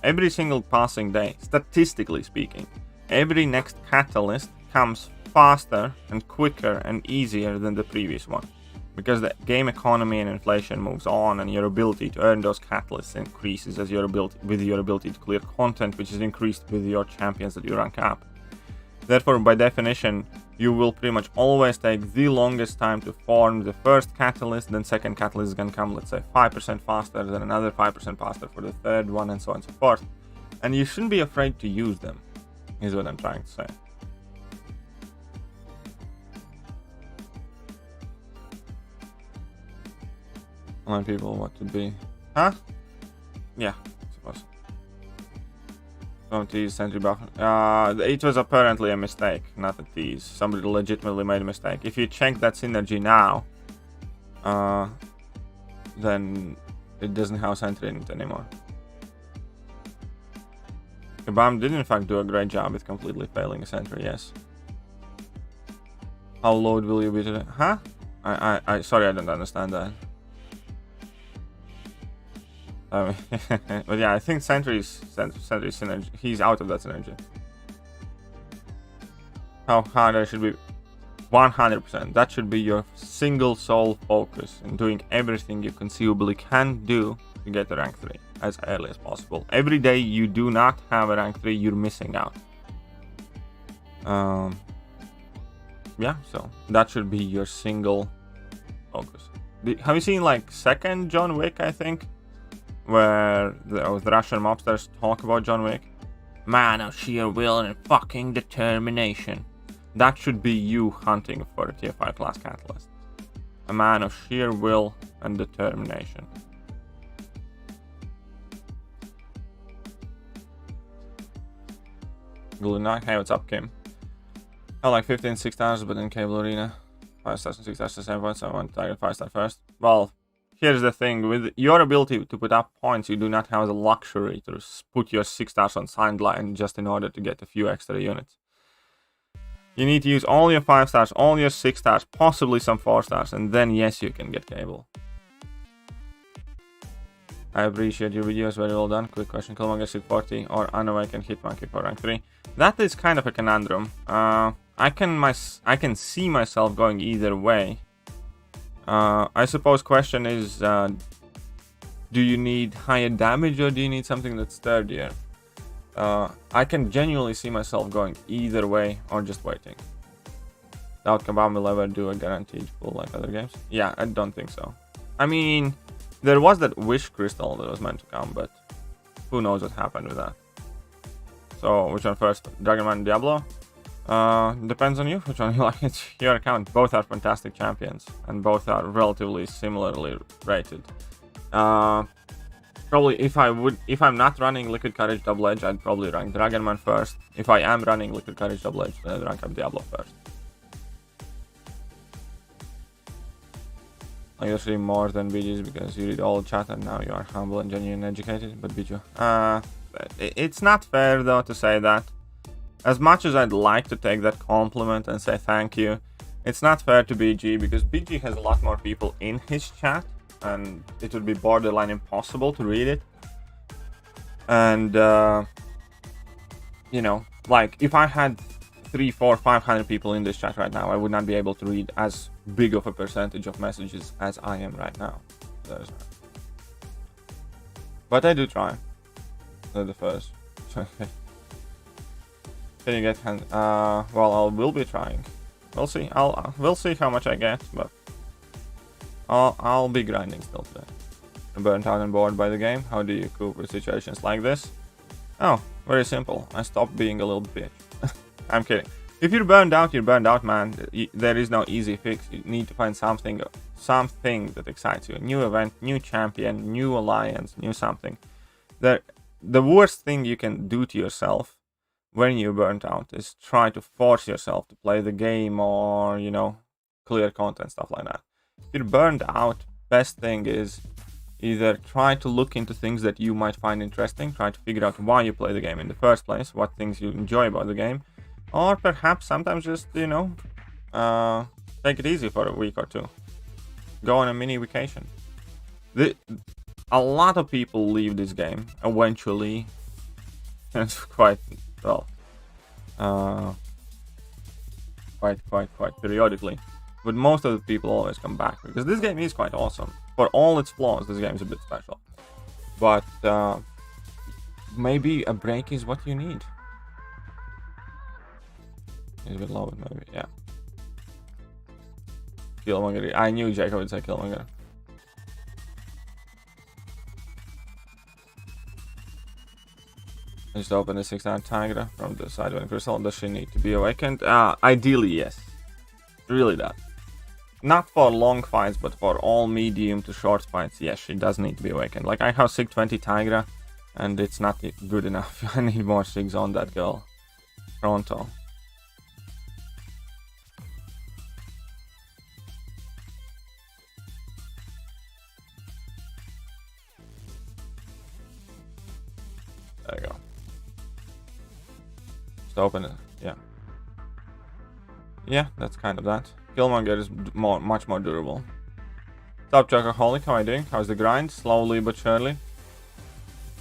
Every single passing day, statistically speaking, every next catalyst comes faster and quicker and easier than the previous one. Because the game economy and inflation moves on, and your ability to earn those catalysts increases as your ability to clear content, which is increased with your champions that you rank up. Therefore, by definition, you will pretty much always take the longest time to farm the first catalyst, then second catalyst is gonna come, let's say, 5% faster, then another 5% faster for the third one, and so on and so forth. And you shouldn't be afraid to use them, is what I'm trying to say. Online people, what to be? Huh? Yeah, I suppose. Don't tease sentry buff. It was apparently a mistake, not a tease. Somebody legitimately made a mistake. If you check that synergy now, then it doesn't have sentry in it anymore. Kabam did in fact do a great job with completely failing a sentry, yes. How load will you be today? Huh? I sorry, I don't understand that. But yeah, I think Sentry's synergy. He's out of that synergy. How hard I should be? 100%. That should be your single sole focus in doing everything you conceivably can do to get to rank 3 as early as possible. Every day you do not have a rank 3, you're missing out. Yeah, so that should be your single focus. Have you seen like second John Wick, I think? Where the Russian mobsters talk about John Wick. Man of sheer will and fucking determination. That should be you hunting for a tier 5 class catalyst. A man of sheer will and determination. Good night. Hey, what's up, Kim? I like 15 6-stars, but in Cable Arena 5 stars and 6 stars the same points, so I want to target 5-star first. Well, here's the thing, with your ability to put up points, you do not have the luxury to put your 6 stars on sideline just in order to get a few extra units. You need to use all your 5 stars, all your 6 stars, possibly some 4 stars, and then yes, you can get Cable. I appreciate your videos, very well done. Quick question, Killmonger 640 or Unawakened Hitmonkey for rank 3? That is kind of a conundrum. I can see myself going either way. I suppose question is, do you need higher damage or do you need something that's sturdier? I can genuinely see myself going either way or just waiting. Doubt Kabam will ever do a guaranteed pull like other games. Yeah, I don't think so. I mean, there was that wish crystal that was meant to come, but who knows what happened with that. So, which one first? Dragonman and Diablo? Depends on you, which one you like. It's your account. Both are fantastic champions, and both are relatively similarly rated. Probably if I'm not running Liquid Courage Double Edge, I'd probably rank Dragonman first. If I am running Liquid Courage Double Edge, then I'd rank up Diablo first. I guess read more than BG's because you read all the chat and now you are humble and genuine and educated, but BG. It's not fair though to say that. As much as I'd like to take that compliment and say thank you, it's not fair to BG because BG has a lot more people in his chat and it would be borderline impossible to read it. And, you know, like if I had 300, 400, 500 people in this chat right now, I would not be able to read as big of a percentage of messages as I am right now. But I do try. They're the first. Can you get hand? Well, I will be trying. We'll see. We'll see how much I get, but I'll be grinding still today. I'm burnt out and bored by the game. How do you cope with situations like this? Oh, very simple. I stopped being a little bitch. I'm kidding. If you're burned out, man. There is no easy fix. You need to find something that excites you. A new event, new champion, new alliance, new something. The worst thing you can do to yourself when you're burnt out is try to force yourself to play the game or, you know, clear content, stuff like that. If you're burned out, best thing is either try to look into things that you might find interesting, try to figure out why you play the game in the first place, what things you enjoy about the game, or perhaps sometimes just, you know, take it easy for a week or two. Go on a mini vacation. A lot of people leave this game eventually. It's quite, well, quite periodically. But most of the people always come back because this game is quite awesome. For all its flaws, this game is a bit special. But maybe a break is what you need. It's a bit low, maybe, yeah. Killmonger. I knew Jacob would say Killmonger. I just opened the 6-9 Tigra from the side of the crystal. Does she need to be awakened? Ideally, yes. Really does. Not for long fights, but for all medium to short fights, yes, she does need to be awakened. Like, I have 620 Tigra, and it's not good enough. I need more SIGs on that girl. Pronto. There you go. Just open it, yeah. Yeah, that's kind of that. Killmonger is much more durable. Stop Chocoholic, how are you doing? How's the grind? Slowly but surely.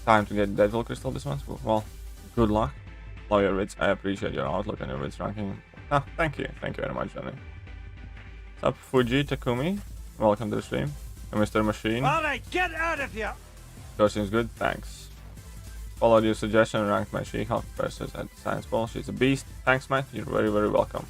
Time to get Deadpool Crystal this month. Well, good luck. Love your vids. I appreciate your outlook and your vids ranking. Ah, thank you. Thank you very much, Johnny. What's up, Fuji Takumi? Welcome to the stream. And Mr. Machine. Alright, get out of here! Sure seems good, thanks. Followed your suggestion and ranked my She-Hulk versus at Science Ball. She's a beast. Thanks, Matt. You're very, very welcome.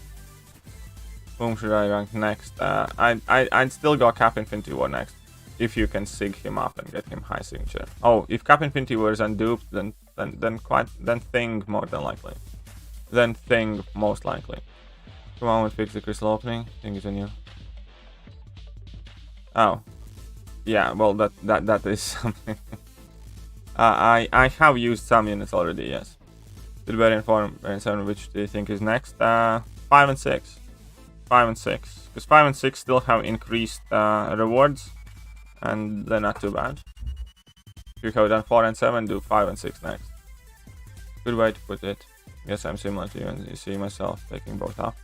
Whom should I rank next? I'd still go Cap Infinity War next. If you can sig him up and get him high signature. Oh, if Cap Infinity War is unduped, then Thing more than likely. Then Thing most likely. Come on, we'll fix the crystal opening. Thing is a new. Oh. Yeah, well that is something. I have used some units already, yes. Tiberian Form and 7, which do you think is next? 5 and 6. 5 and 6. Because 5 and 6 still have increased rewards. And they're not too bad. If you have done 4 and 7, do 5 and 6 next. Good way to put it. Guess I'm similar to you and you see myself taking both up.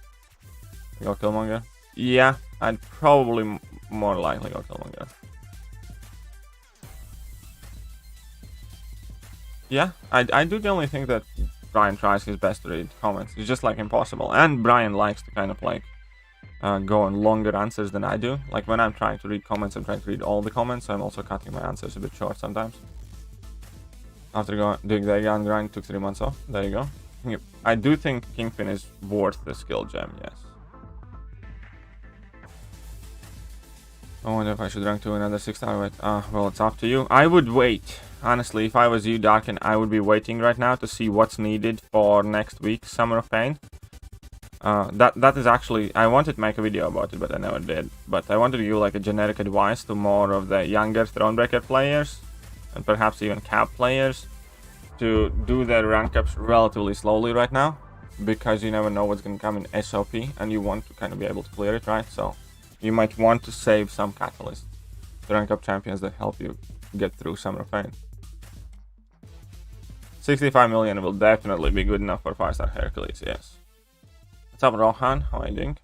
Go Killmonger? Yeah, I'd probably more likely go Killmonger. Yeah, I do the only thing that Brian tries his best to read comments. It's just like impossible. And Brian likes to kind of like go on longer answers than I do. Like when I'm trying to read comments, I'm trying to read all the comments. So I'm also cutting my answers a bit short sometimes. After doing the Egan grind, took 3 months off. There you go. I do think Kingpin is worth the skill gem, yes. I wonder if I should rank to another 6-star wait. Well, it's up to you. I would wait. Honestly, if I was you, Darken, I would be waiting right now to see what's needed for next week's Summer of Pain. That is actually... I wanted to make a video about it, but I never did. But I wanted to give like a generic advice to more of the younger Thronebreaker players, and perhaps even Cap players, to do their rank ups relatively slowly right now, because you never know what's going to come in SOP, and you want to kind of be able to clear it, right? So you might want to save some catalysts to rank up champions that help you get through Summer of Pain. 65 million will definitely be good enough for 5-star Hercules, yes. What's up, Rohan? How are you doing?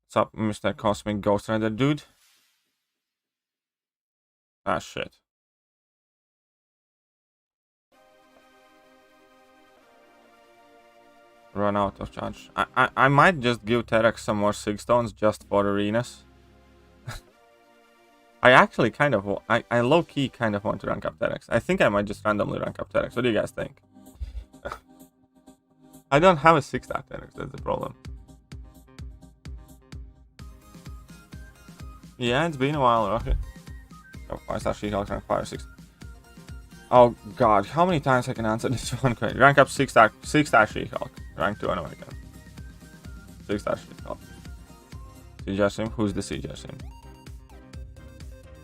What's up, Mr. Cosmic Ghost Rider dude? Ah, shit. Run out of charge. I might just give Terex some more Sig Stones just for arenas. I actually kind of... I low-key kind of want to rank up Terex. I think I might just randomly rank up Terex. What do you guys think? I don't have a 6-star Terex, that's the problem. Yeah, it's been a while, Rocket. Oh, 5-star She-Hulk, rank 5 or 6. Oh god, how many times I can answer this one question? Rank up 6-star She-Hulk. Rank 2 on American. 6-star She-Hulk. CJ Sim? Who's the CJ Sim?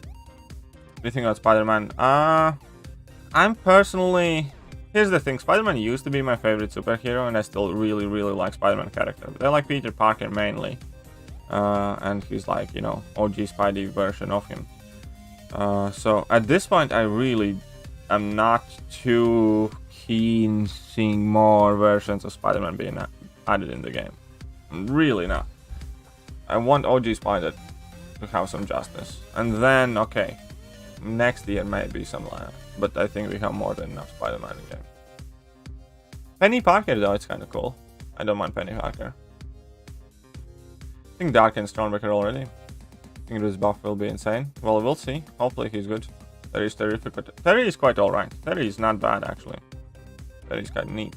What do you think about Spider-Man? I'm personally... Here's the thing, Spider-Man used to be my favorite superhero, and I still really like Spider-Man character. But I like Peter Parker mainly. And he's like, you know, OG Spidey version of him. So at this point, I really am not too keen seeing more versions of Spider-Man being added in the game. I'm really not. I want OG Spider to have some justice. And then, okay, next year maybe some land. But I think we have more than enough Spider-Man in the game. Penny Parker though, it's kind of cool. I don't mind Penny Parker. I think Dark and Stormbreaker already. I think this buff will be insane. Well, we'll see. Hopefully he's good. Terry is terrific, but Terry is quite alright. Terry is not bad actually. Terry is quite neat.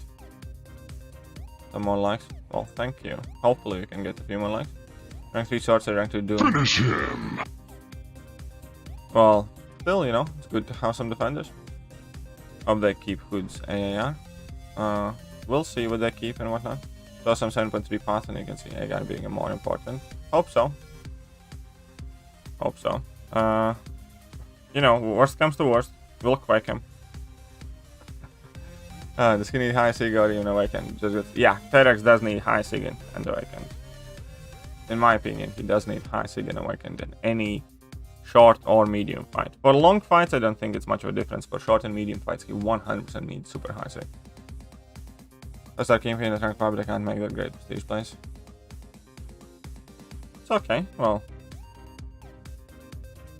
Some more likes. Well, thank you. Hopefully we can get a few more likes. Rank 3 Sorcerer, rank 2 Doom. Finish him! Well, still, you know, it's good to have some defenders. Hope they keep Hood's AAR. We'll see what they keep and whatnot. So some 7.3 path, and you can see AAR being more important. Hope so. Hope so. You know, worst comes to worst, we'll quake him. Does he need high Sig or even Awakened? Just good. Yeah, Terex does need high Sig and Awakened. In my opinion, he does need high Sig and Awakened in any short or medium fight. For long fights, I don't think it's much of a difference. For short and medium fights, he 100% needs super high Sig. I start campaign at rank 5, but I can't make that great prestige place. It's okay, well.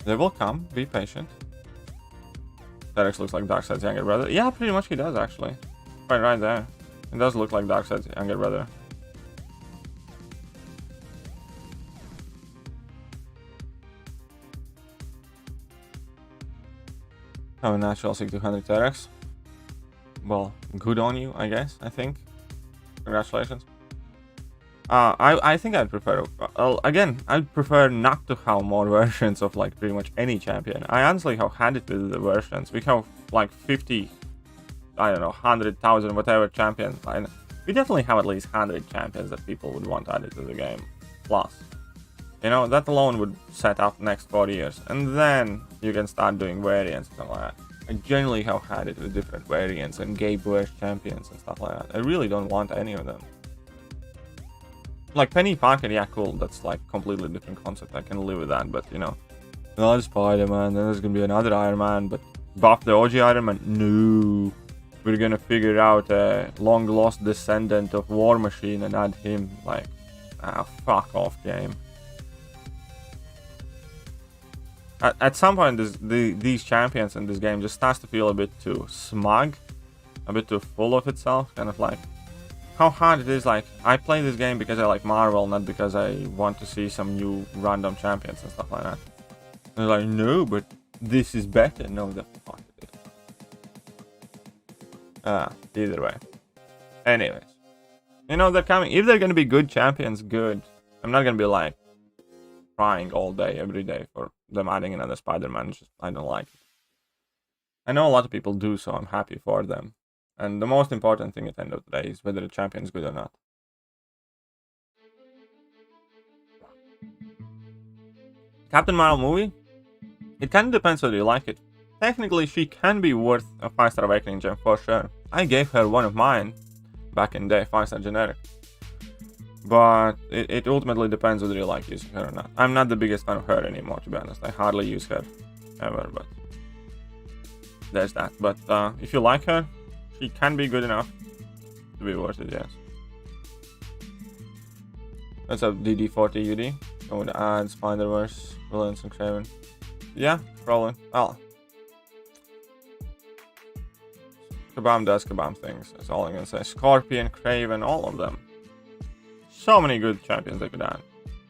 They will come, be patient. Terex looks like Darkseid's younger brother. Yeah, pretty much he does actually. Right there. It does look like Darkseid's younger brother. Have a natural 6200 Terex. Well, good on you, I guess, I think. Congratulations. I think I'd prefer... again, I'd prefer not to have more versions of, like, pretty much any champion. I honestly have had it with the versions. We have, like, 50... I don't know, 100,000, whatever champions. We definitely have at least 100 champions that people would want added to the game. Plus. You know, that alone would set up next 4 years. And then you can start doing variants and stuff like that. I generally have had it with different variants and gay burst champions and stuff like that. I really don't want any of them. Like Penny Parker, yeah, cool. That's like completely different concept. I can live with that, but you know, another Spider-Man. Then there's gonna be another Iron Man, but buff the OG Iron Man. No, we're gonna figure out a long lost descendant of War Machine and add him. Like, fuck off, game. At some point, these champions in this game just starts to feel a bit too smug, a bit too full of itself. Kind of like how hard it is. Like, I play this game because I like Marvel, not because I want to see some new random champions and stuff like that. And they're like, no, but this is better. No, the fuck it is. Either way. Anyways, you know, they're coming. If they're gonna be good champions, good. I'm not gonna be like, crying all day, every day for them adding another Spider-Man. I don't like it. I know a lot of people do, so I'm happy for them. And the most important thing at the end of the day is whether the champion is good or not. Captain Marvel movie? It kind of depends whether you like it. Technically, she can be worth a 5-star Awakening gem for sure. I gave her one of mine back in the day, 5-star generic. But it ultimately depends whether you like using her or not. I'm not the biggest fan of her anymore, to be honest. I hardly use her ever, but there's that. But if you like her, she can be good enough to be worth it, yes. That's a DD40 UD. Go with add Spider-Verse, Villains, and Craven. Yeah, probably. Well, Kabam does Kabam things. That's all I'm gonna say. Scorpion, Craven, all of them. So many good champions they could add.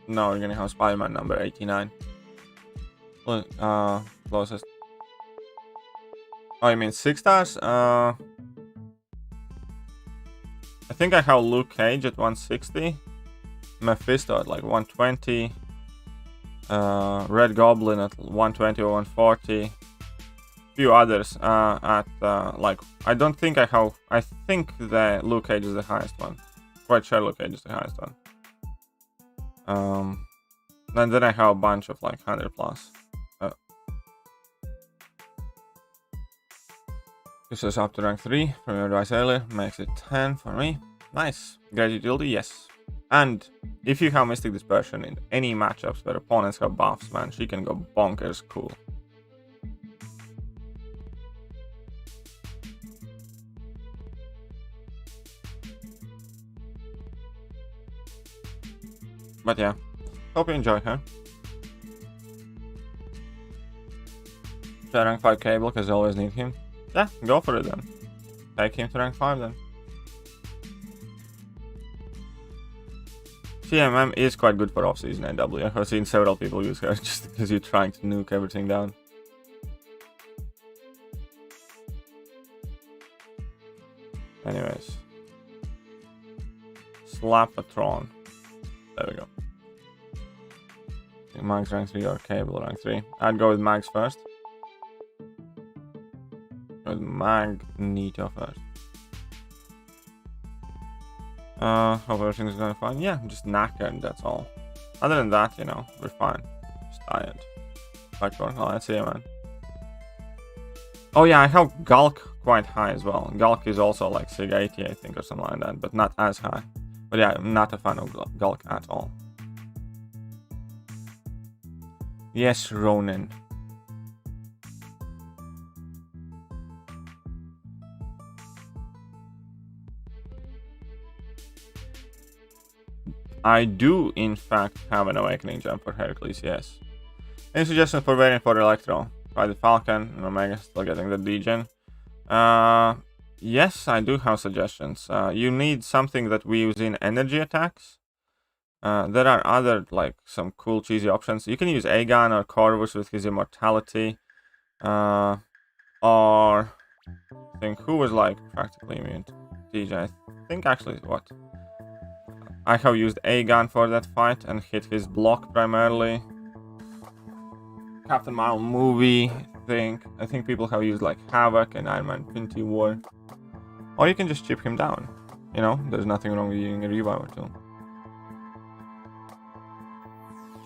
Now we're gonna have Spider-Man number 89. Closest. Oh, you mean 6 stars? I think I have Luke Cage at 160. Mephisto at like 120. Red Goblin at 120 or 140. Few others at like, I don't think I have. I think the Luke Cage is the highest one. Quite sure Luke Cage is the highest one. And then I have a bunch of like 100 plus. This is up to rank 3 from your advice earlier. Makes it 10 for me. Nice. Great utility, yes. And if you have Mystic Dispersion in any matchups where opponents have buffs, man, she can go bonkers cool. But yeah, hope you enjoy her. Rank 5 Cable, because I always need him. Yeah, go for it then. Take him to rank 5 then. CMM is quite good for off-season AW. I've seen several people use her just because you're trying to nuke everything down. Anyways. Slapatron. There we go. Mags rank 3 or Cable rank 3. I'd go with Mags first. With Magneto first. Hope everything's going fine. Yeah, I'm just knackered, that's all. Other than that, you know, we're fine. Just tired. Hardcore. Oh, let's see, man. Oh yeah, I have Gulk quite high as well. Gulk is also like Sig 80, I think, or something like that, but not as high. But yeah, I'm not a fan of Gulk at all. Yes, Ronin. I do, in fact, have an Awakening gem for Hercules, yes. Any suggestions for variant for Electro? Try the Falcon and Omega, still getting the degen. Yes, I do have suggestions. You need something that we use in energy attacks. There are other, like, some cool cheesy options. You can use Aegon or Corvus with his immortality. Or I think who was like practically immune to DJ? I think actually what? I have used Aegon for that fight and hit his block primarily. Captain Marvel movie, I think people have used like Havoc and Iron Man Infinity War. Or you can just chip him down. You know, there's nothing wrong with using a revive or two.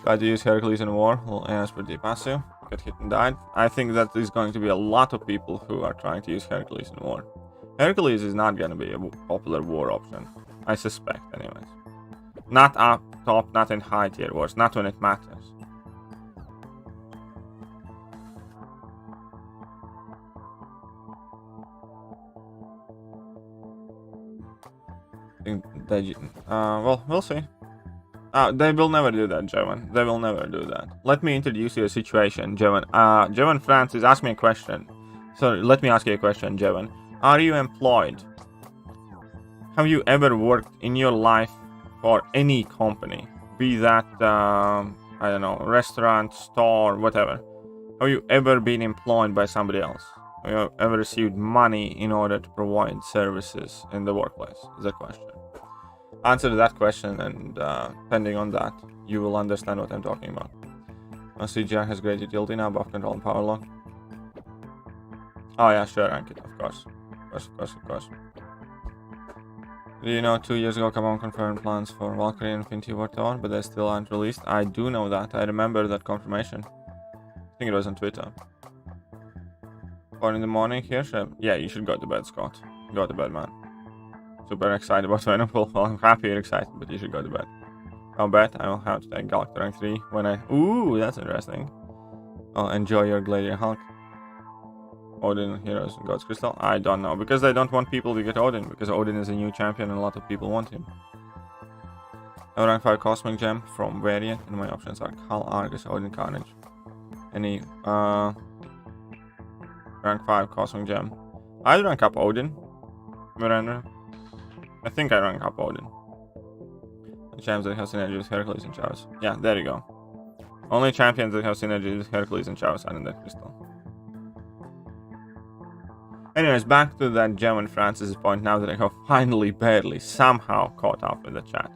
Tried to use Hercules in war, well, as per Depasu, got hit and died. I think that there's going to be a lot of people who are trying to use Hercules in war. Hercules is not going to be a popular war option, I suspect anyways. Not up top, not in high tier wars, not when it matters. Well, we'll see. They will never do that, Jovan. They will never do that. Let me introduce you to a situation, Jovan. Jovan Francis asked me a question. So let me ask you a question, Jovan. Are you employed? Have you ever worked in your life for any company? Be that, I don't know, restaurant, store, whatever. Have you ever been employed by somebody else? Have you ever received money in order to provide services in the workplace? Is the question. Answer that question, and depending on that, you will understand what I'm talking about. CGR has great utility now, buff control and power lock. Oh yeah, sure, rank it, of course. Of course. Do you know 2 years ago Kabam confirmed plans for Valkyrie and Infinity War Tower, but they still aren't released? I do know that. I remember that confirmation. I think it was on Twitter. 4 in the morning here? Sure. Yeah, you should go to bed, Scott. Go to bed, man. Super excited about Venom. Well, I'm happy you're excited, but you should go to bed. I'll bet I will have to take Galactor rank 3 when I... Ooh, that's interesting. I'll enjoy your Gladiator Hulk. Odin, Heroes, and God's Crystal? I don't know, because they don't want people to get Odin, because Odin is a new champion and a lot of people want him. A rank 5 Cosmic Gem from Variant, and my options are Khal, Argus, Odin, Carnage. Any, rank 5 Cosmic Gem. I rank up Odin, Miranda. I think I rank up Odin. The champions that have synergy with Hercules and Chaos. Yeah, there you go. Only champions that have synergy with Hercules and Chaos are in that crystal. Anyways, back to that Gem and Francis' point now that I have finally, barely, somehow caught up with the chat.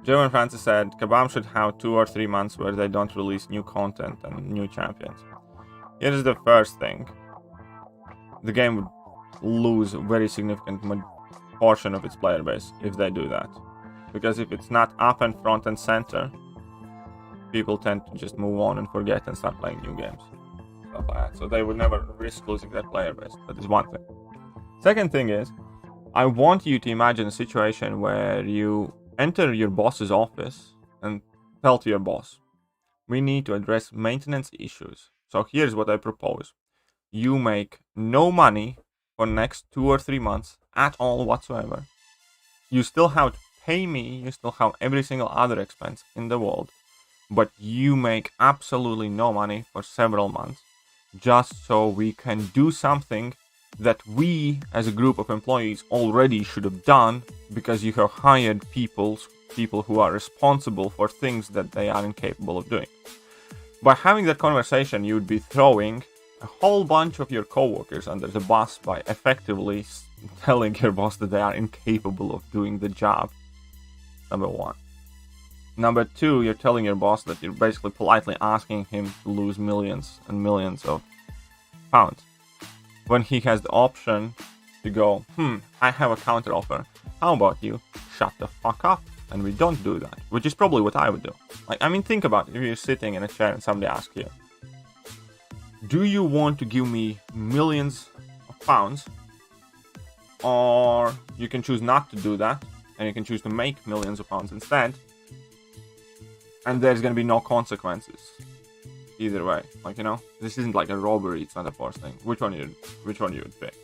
Gem and Francis said Kabam should have 2 or 3 months where they don't release new content and new champions. Here's the first thing. The game would lose a very significant portion of its player base if they do that. Because if it's not up and front and center, people tend to just move on and forget and start playing new games. Stuff like that. So they would never risk losing that player base. That is one thing. Second thing is, I want you to imagine a situation where you enter your boss's office and tell to your boss, we need to address maintenance issues. So here's what I propose. You make no money for the next 2 or 3 months at all whatsoever. You still have to pay me, you still have every single other expense in the world, but you make absolutely no money for several months, just so we can do something that we as a group of employees already should have done, because you have hired people who are responsible for things that they are incapable of doing. By having that conversation, you would be throwing a whole bunch of your coworkers under the bus by effectively telling your boss that they are incapable of doing the job. Number 1. Number 2, you're telling your boss that you're basically politely asking him to lose millions and millions of pounds, when he has the option to go, I have a counter offer. How about you shut the fuck up and we don't do that? Which is probably what I would do. Like, I mean, think about it. If you're sitting in a chair and somebody asks you, do you want to give me millions of pounds? Or you can choose not to do that, and you can choose to make millions of pounds instead, and there's gonna be no consequences either way. Like, you know, this isn't like a robbery, it's not a forced thing. Which one you would pick?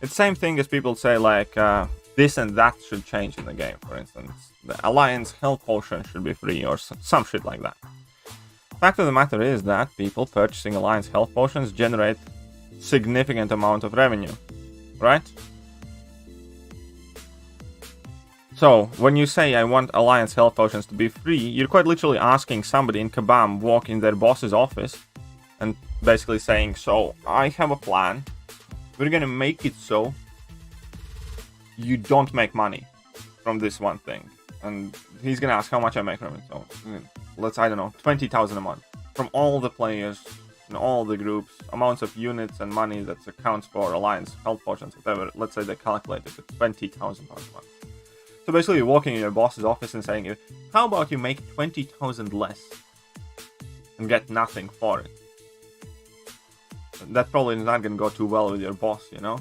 It's the same thing as people say, like, this and that should change in the game. For instance, the Alliance Health Potion should be free, or some shit like that. Fact of the matter is that people purchasing Alliance Health Potions generate significant amount of revenue, right? So, when you say I want Alliance Health Potions to be free, you're quite literally asking somebody in Kabam walk in their boss's office and basically saying, so, I have a plan, we're gonna make it so you don't make money from this one thing. And he's gonna ask how much I make from it. So, let's, I don't know, 20,000 a month. From all the players, and all the groups, amounts of units and money that accounts for Alliance Health Potions, whatever, let's say they calculate it at 20,000 pounds a month. So basically you're walking in your boss's office and saying, how about you make 20,000 less and get nothing for it? That probably is not going to go too well with your boss, you know?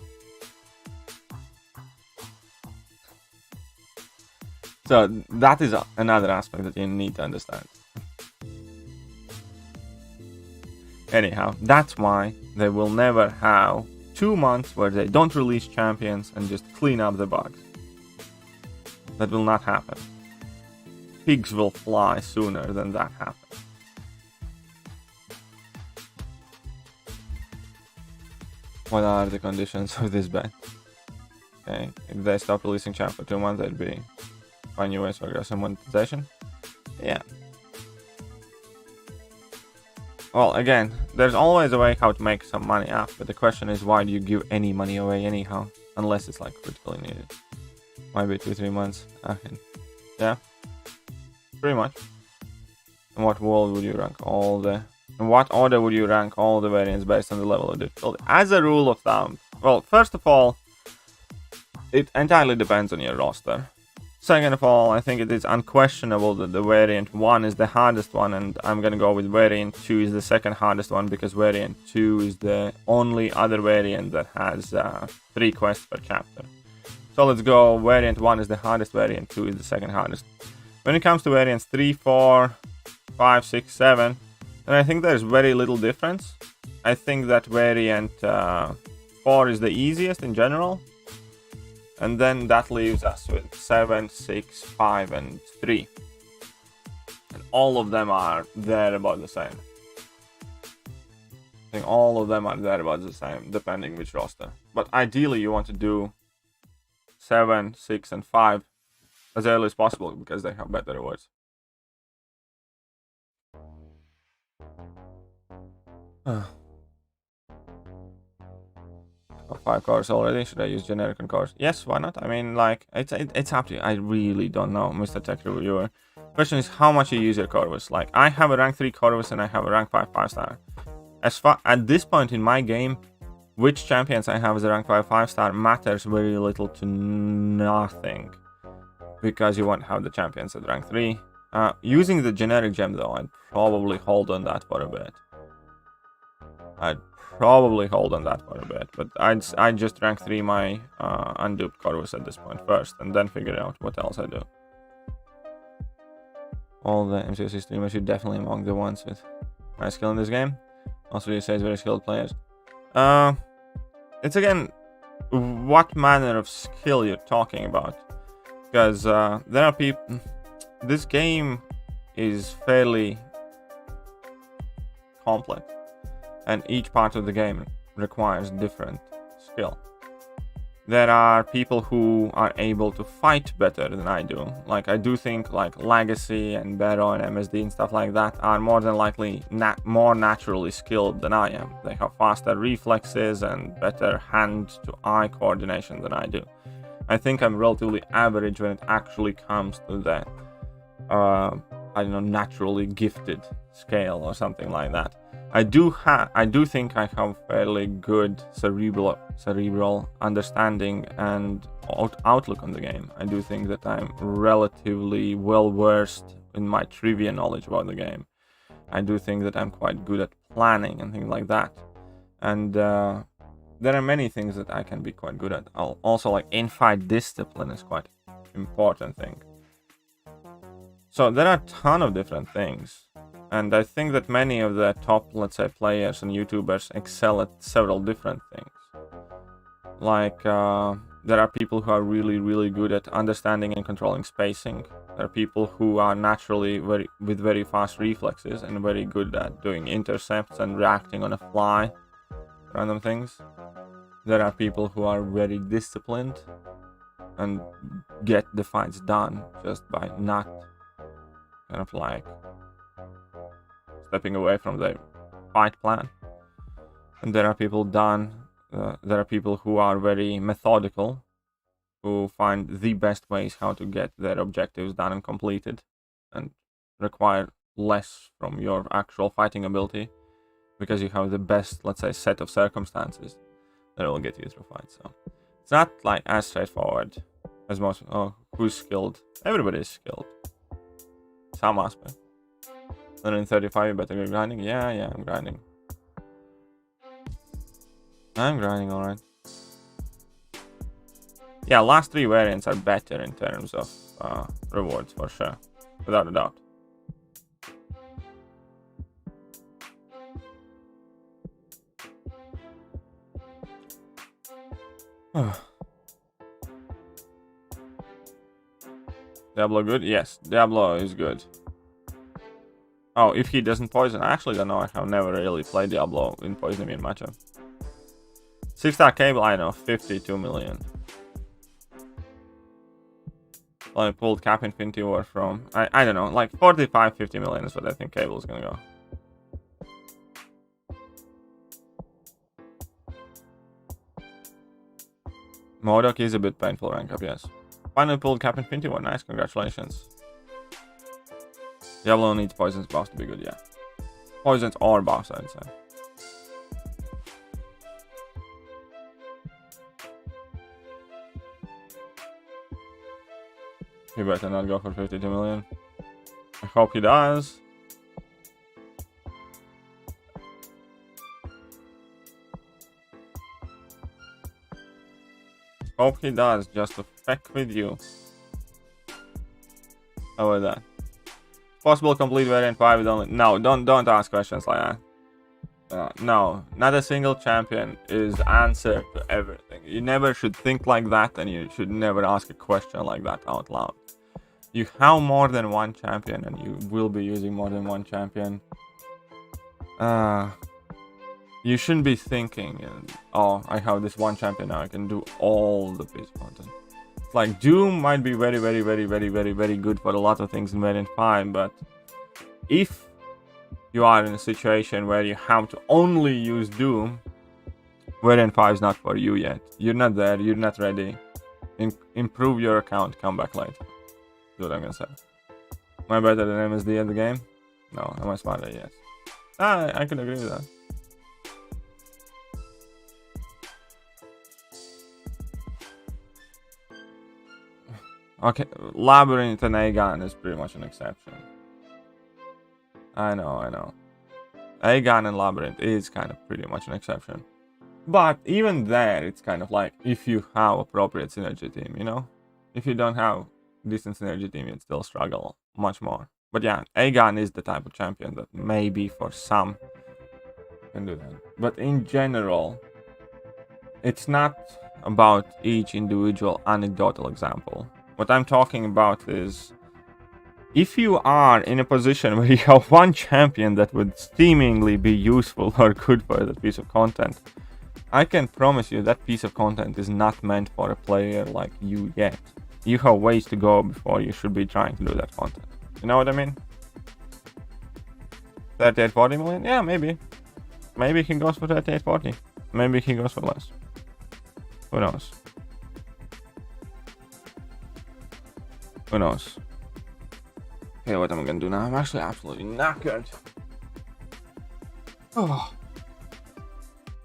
So that is another aspect that you need to understand. Anyhow, that's why they will never have 2 months where they don't release champions and just clean up the bugs. That will not happen. Pigs will fly sooner than that happens. What are the conditions of this bet? Okay, if they stop releasing champ for 2 months, they'd be find new ways for aggressive monetization. Yeah. Well, again, there's always a way how to make some money up, but the question is, why do you give any money away anyhow? Unless it's like critically needed. Might be 2-3 months. Okay. Yeah. Pretty much. In what world would you rank all the... In what order would you rank all the variants based on the level of difficulty? As a rule of thumb, well, first of all, it entirely depends on your roster. Second of all, I think it is unquestionable that the variant 1 is the hardest one, and I'm gonna go with variant 2 is the second hardest one, because variant 2 is the only other variant that has 3 quests per chapter. So let's go, variant 1 is the hardest, variant 2 is the second hardest. When it comes to variants 3, 4, 5, 6, 7, then I think there's very little difference. I think that variant 4 is the easiest in general. And then that leaves us with 7, 6, 5, and 3. And all of them are there about the same. I think all of them are there about the same, depending which roster. But ideally you want to do 7, 6, and 5 as early as possible, because they have better rewards. Got 5 cars already. Should I use generic on cars? Yes, why not? I mean, like, it's up to you. I really don't know, Mr. Tech Reviewer. Question is how much you use your Corvus. Like, I have a rank 3 Corvus and I have a rank 5 5-star. As far at this point in my game, which champions I have as a rank 5 5-star matters very little to nothing, because you won't have the champions at rank 3. Using the generic gem though, I'd probably hold on that for a bit. But I'd just rank 3 my unduped Corvus at this point first, and then figure out what else I do. All the MCOC streamers, you're definitely among the ones with high skill in this game. Also, you say it's very skilled players. It's again, what manner of skill you're talking about, because there are people. This game is fairly complex, and each part of the game requires different skill. There are people who are able to fight better than I do. Like, I do think like Legacy and Barrow and MSD and stuff like that are more than likely more naturally skilled than I am. They have faster reflexes and better hand-to-eye coordination than I do. I think I'm relatively average when it actually comes to the, I don't know, naturally gifted scale or something like that. I do think I have fairly good cerebral understanding and outlook on the game. I do think that I'm relatively well versed in my trivia knowledge about the game. I do think that I'm quite good at planning and things like that. And there are many things that I can be quite good at. Also, like, in-fight discipline is quite an important thing. So there are a ton of different things. And I think that many of the top, let's say, players and YouTubers excel at several different things. Like, there are people who are really, really good at understanding and controlling spacing. There are people who are naturally with very fast reflexes and very good at doing intercepts and reacting on a fly, random things. There are people who are very disciplined and get the fights done just by not kind of like stepping away from the fight plan. And there are people who are very methodical, who find the best ways how to get their objectives done and completed, and require less from your actual fighting ability, because you have the best, let's say, set of circumstances that will get you through fights. So it's not like as straightforward as most. Oh, who's skilled? Everybody is skilled. Some aspect. 135, you better go grinding. Yeah, I'm grinding. I'm grinding, alright. Yeah, last 3 variants are better in terms of rewards, for sure. Without a doubt. Diablo good? Yes, Diablo is good. Oh, if he doesn't poison, I actually don't know. I have never really played Diablo in poison immune matchup. 6-star cable, I know, 52 million. Well, I pulled Cap Infinity War from, I don't know, like 45, 50 million is what I think cable is gonna go. MODOK is a bit painful rank up, yes. Finally pulled Cap Infinity War, nice, congratulations. Diablo needs poisons buffs to be good, yeah. Poisons or buffs, I'd say. He better not go for 52 million. I hope he does. Hope he does, just to feck with you. How about that? Possible complete variant 5 with only... No, don't ask questions like that. No, not a single champion is answer to everything. You never should think like that, and you should never ask a question like that out loud. You have more than one champion, and you will be using more than one champion. You shouldn't be thinking, oh, I have this one champion now, I can do all the piece content. Like, Doom might be very good for a lot of things in variant 5, but if you are in a situation where you have to only use Doom, variant 5 is not for you yet. You're not there, you're not ready. Improve your account, come back later. That's what I'm gonna say. Am I better than MSD at the game? No. Am I smarter? Yes. I can agree with that. Okay, Labyrinth and Aegon is pretty much an exception. I know. Aegon and Labyrinth is kind of pretty much an exception. But even there, it's kind of like if you have appropriate synergy team, you know? If you don't have decent synergy team, you'd still struggle much more. But yeah, Aegon is the type of champion that maybe for some can do that. But in general, it's not about each individual anecdotal example. What I'm talking about is, if you are in a position where you have one champion that would seemingly be useful or good for that piece of content, I can promise you that piece of content is not meant for a player like you yet. You have ways to go before you should be trying to do that content. You know what I mean? 38-40 million? Yeah, maybe. Maybe he goes for 38-40. Maybe he goes for less. Who knows? Who knows? Okay, what am I gonna do now? I'm actually absolutely knackered. Oh.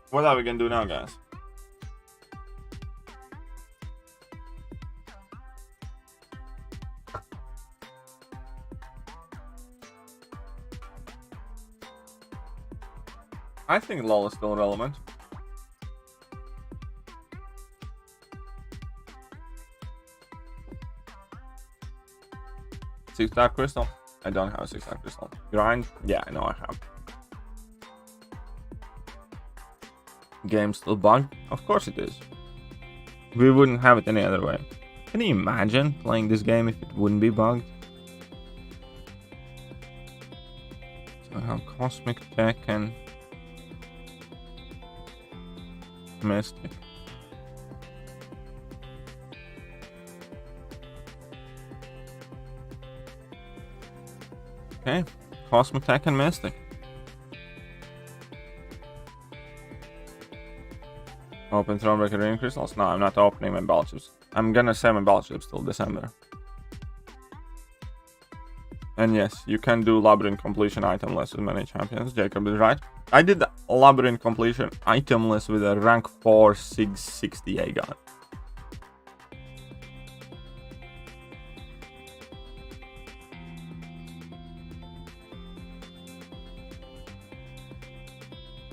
What are we gonna do now, guys? I think LoL is still relevant. Six-star crystal? I don't have a 6-star crystal. Grind? Yeah, I know I have. Game still bugged? Of course it is. We wouldn't have it any other way. Can you imagine playing this game if it wouldn't be bugged? So I have Cosmic Tech and Mystic. Okay, Cosmic Tech and Mystic. Open Thronebreaker Ring Crystals? No, I'm not opening my battleships. I'm gonna save my battleships till December. And yes, you can do Labyrinth completion itemless with many champions. Jacob is right. I did the Labyrinth completion itemless with a rank 4 660 Aegon.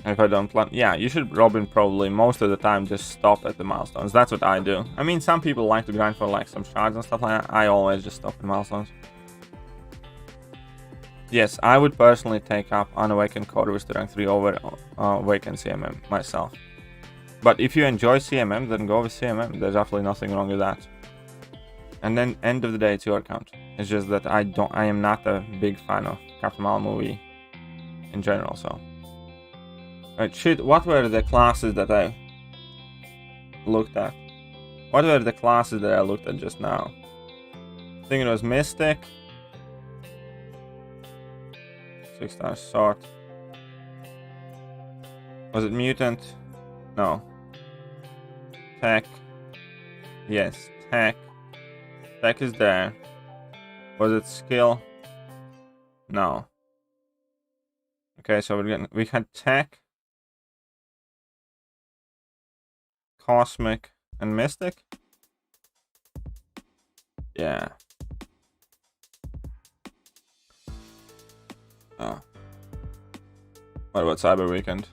If I don't plan, yeah, you should, Robin, probably most of the time just stop at the milestones. That's what I do. I mean, some people like to grind for like some shards and stuff like that. I always just stop at milestones. Yes, I would personally take up Unawakened Corvus to rank 3 over Awakened CMM myself. But if you enjoy CMM, then go with CMM. There's absolutely nothing wrong with that. And then, end of the day, it's your account. It's just that I am not a big fan of Captain Marvel movie in general, so. Right, shit, what were the classes that I looked at? What were the classes that I looked at just now? I think it was Mystic. 6-star Sword. Was it Mutant? No. Tech. Yes, Tech. Tech is there. Was it Skill? No. Okay, so we had Tech, Cosmic, and Mystic. Yeah. Oh. What about Cyber Weekend?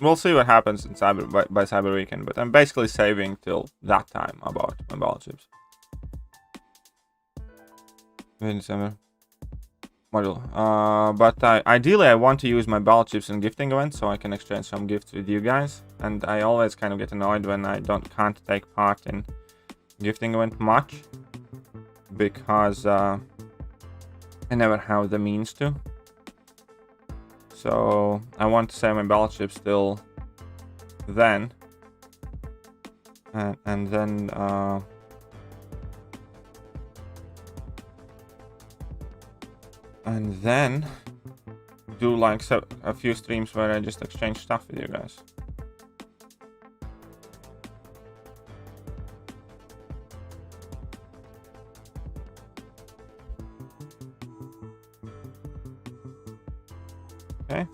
We'll see what happens in by Cyber Weekend, but I'm basically saving till that time about my battle chips. In December. Module. But ideally I want to use my battle chips in gifting events so I can exchange some gifts with you guys. And I always kind of get annoyed when I can't take part in gifting event much, because I never have the means to. So I want to save my battle chips till then, and then do like a few streams where I just exchange stuff with you guys. Okay.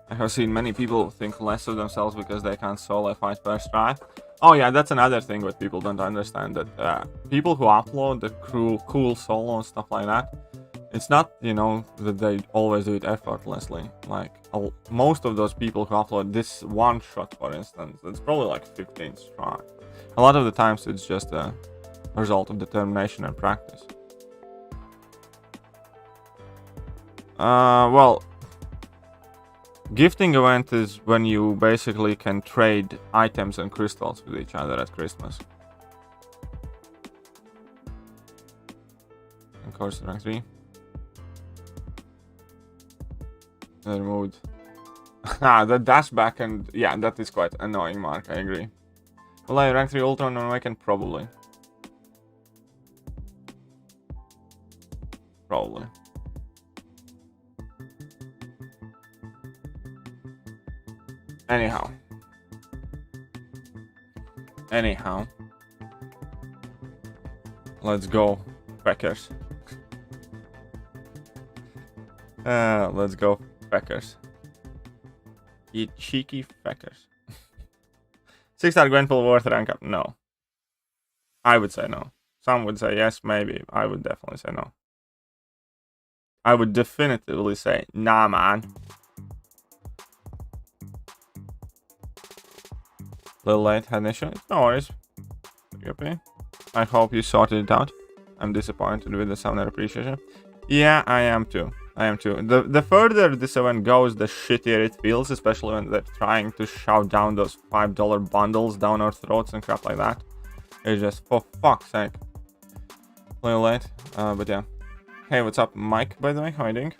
I have seen many people think less of themselves because they can't solo fight first try. Oh yeah, that's another thing what people don't understand, that people who upload the cool solo and stuff like that, it's not, you know, that they always do it effortlessly. Like, most of those people who upload this one shot, for instance, it's probably like 15th try. A lot of the times it's just a result of determination and practice. Well, gifting event is when you basically can trade items and crystals with each other at Christmas. Of course, rank 3. Removed. The dash back, and yeah, that is quite annoying, Mark, I agree. Will I rank 3 Ultron on weekend? Probably. Probably. Anyhow. Let's go, Packers. Let's go, Packers. You cheeky Packers. 6-star Gwenpool worth rank up? No. I would say no. Some would say yes, maybe. I would definitely say no. I would definitively say nah, man. Little late, had an issue. No worries. Okay. I hope you sorted it out. I'm disappointed with the summoner appreciation. Yeah, I am too. The further this event goes, the shittier it feels, especially when they're trying to shove down those $5 bundles down our throats and crap like that. It's just, for fuck's sake. A little late, but yeah. Hey, what's up, Mike, by the way? How are you doing?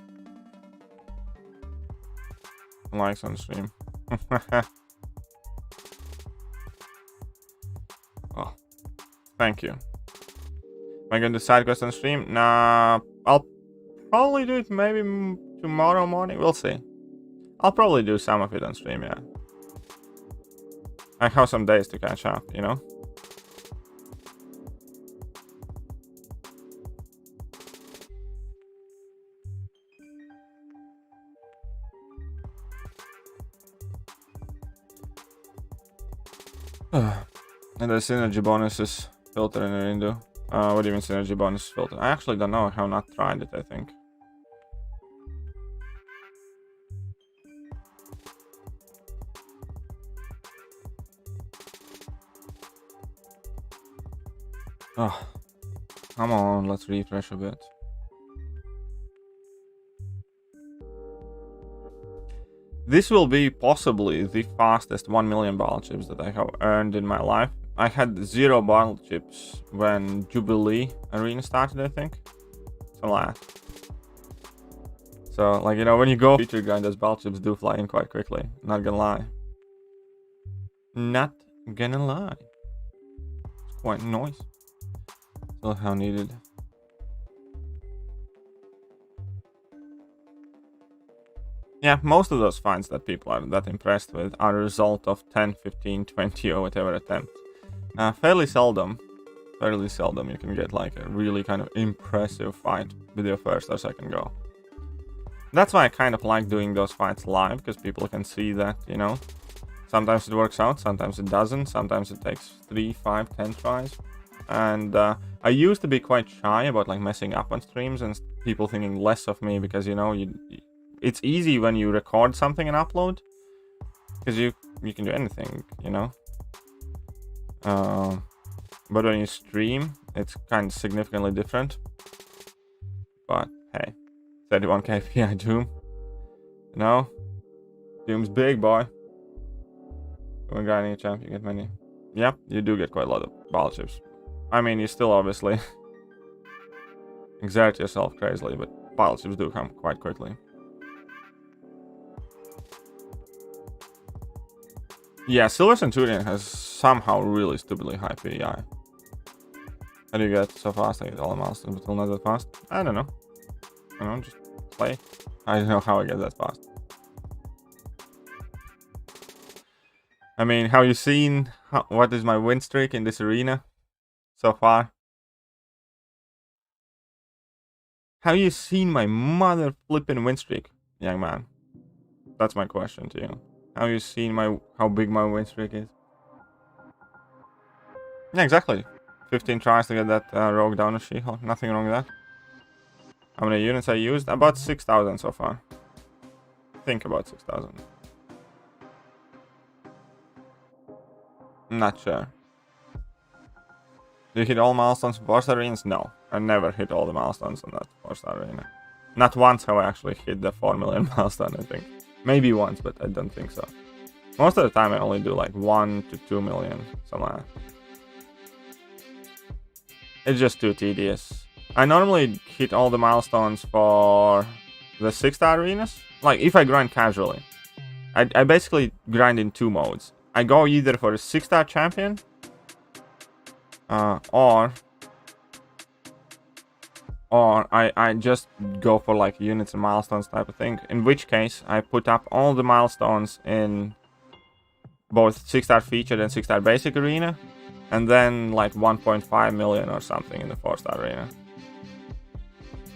Likes on stream. Oh, thank you. Am I going to side quest on stream? Nah, I'll probably do it maybe tomorrow morning. We'll see. I'll probably do some of it on stream, yeah. I have some days to catch up, you know? And the synergy bonuses filter in the window. What do you mean synergy bonus filter? I actually don't know. I have not tried it, I think. Oh, come on, let's refresh a bit. This will be possibly the fastest 1 million battle chips that I have earned in my life. I had 0 battle chips when Jubilee Arena started, I think. Something like that. So, like, you know, when you go feature grind, those battle chips do fly in quite quickly. Not gonna lie. Not gonna lie. It's quite nice. Still how needed. yeah, most of those fights that people are that impressed with are a result of 10, 15, 20 or whatever attempts. Fairly seldom you can get like a really kind of impressive fight with your first or second go. That's why I kind of like doing those fights live, because people can see that, you know, sometimes it works out, sometimes it doesn't, sometimes it takes 3, 5, 10 tries. And I used to be quite shy about like messing up on streams and people thinking less of me, because, you know, it's easy when you record something and upload, because you can do anything, you know. But when you stream, it's kind of significantly different. But hey, 31k PI Doom. You know, Doom's big, boy. When grinding a champ, you get many. Yep, you do get quite a lot of ball chips. I mean, you still obviously exert yourself crazily, but ball chips do come quite quickly. Yeah, Silver Centurion has somehow really stupidly high PDI. How do you get so fast? I get all the milestones, but still not that fast. I don't know. Just play. I don't know how I get that fast. I mean, have you seen what is my win streak in this arena so far? Have you seen my mother flipping win streak, young man? That's my question to you. Have you seen how big my win streak is? Yeah, exactly. 15 tries to get that rogue down to She-Hulk. Nothing wrong with that. How many units I used? About 6,000 so far. Think about 6,000. Not sure. Do you hit all milestones in 4-star arenas? No. I never hit all the milestones on that 4-star arena. Not once have I actually hit the 4 million milestone, I think. Maybe once, but I don't think so. Most of the time I only do like 1 to 2 million, something like that. It's just too tedious. I normally hit all the milestones for the 6-star arenas. Like, if I grind casually. I basically grind in 2 modes. I go either for a 6-star champion, or I just go for like units and milestones type of thing. In which case, I put up all the milestones in both 6-star featured and 6-star basic arena, and then like 1.5 million or something in the 4-star arena.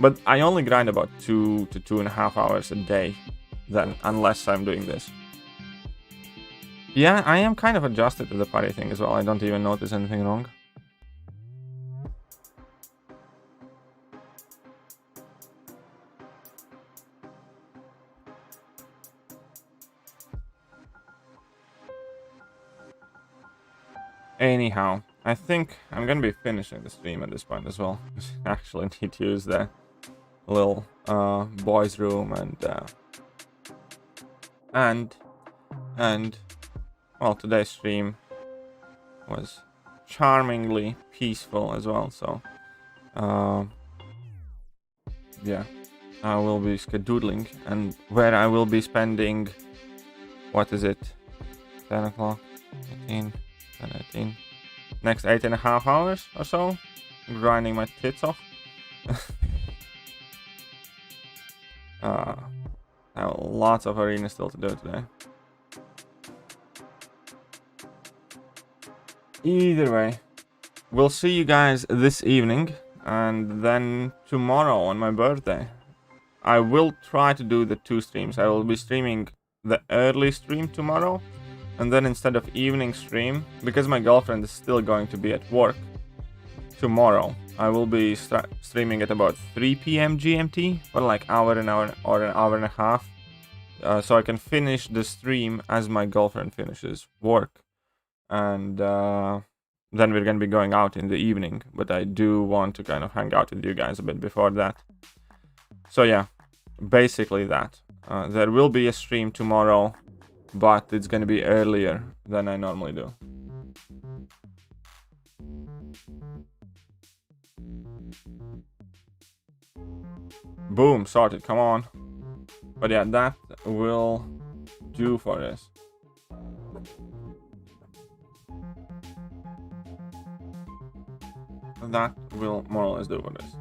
But I only grind about 2 to 2.5 hours a day, then, unless I'm doing this. Yeah, I am kind of adjusted to the party thing as well. I don't even notice anything wrong. Anyhow, I think I'm gonna be finishing the stream at this point as well. I actually need to use the little boys' room and well, today's stream was charmingly peaceful as well. So yeah, I will be skedoodling, and where I will be spending, what is it, 10 o'clock, 18. 18. Next 8.5 hours or so, grinding my tits off. I have lots of arenas still to do today. Either way, we'll see you guys this evening, and then tomorrow on my birthday, I will try to do the 2 streams. I will be streaming the early stream tomorrow, and then instead of evening stream, because my girlfriend is still going to be at work tomorrow, I will be streaming at about 3 p.m. GMT for like an hour or an hour and a half, so I can finish the stream as my girlfriend finishes work, and then we're gonna be going out in the evening. But I do want to kind of hang out with you guys a bit before that. So yeah, basically that. There will be a stream tomorrow, but it's gonna be earlier than I normally do. Boom, sorted, come on. But yeah, that will do for this. That will more or less do for this.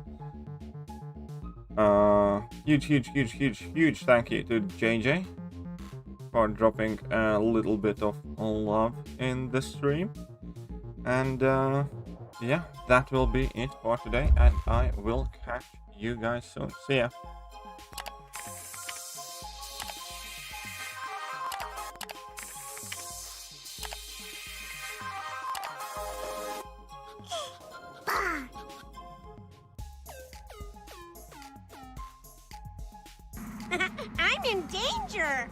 Huge thank you to JJ for dropping a little bit of love in the stream. And yeah, that will be it for today, and I will catch you guys soon. See ya. I'm in danger!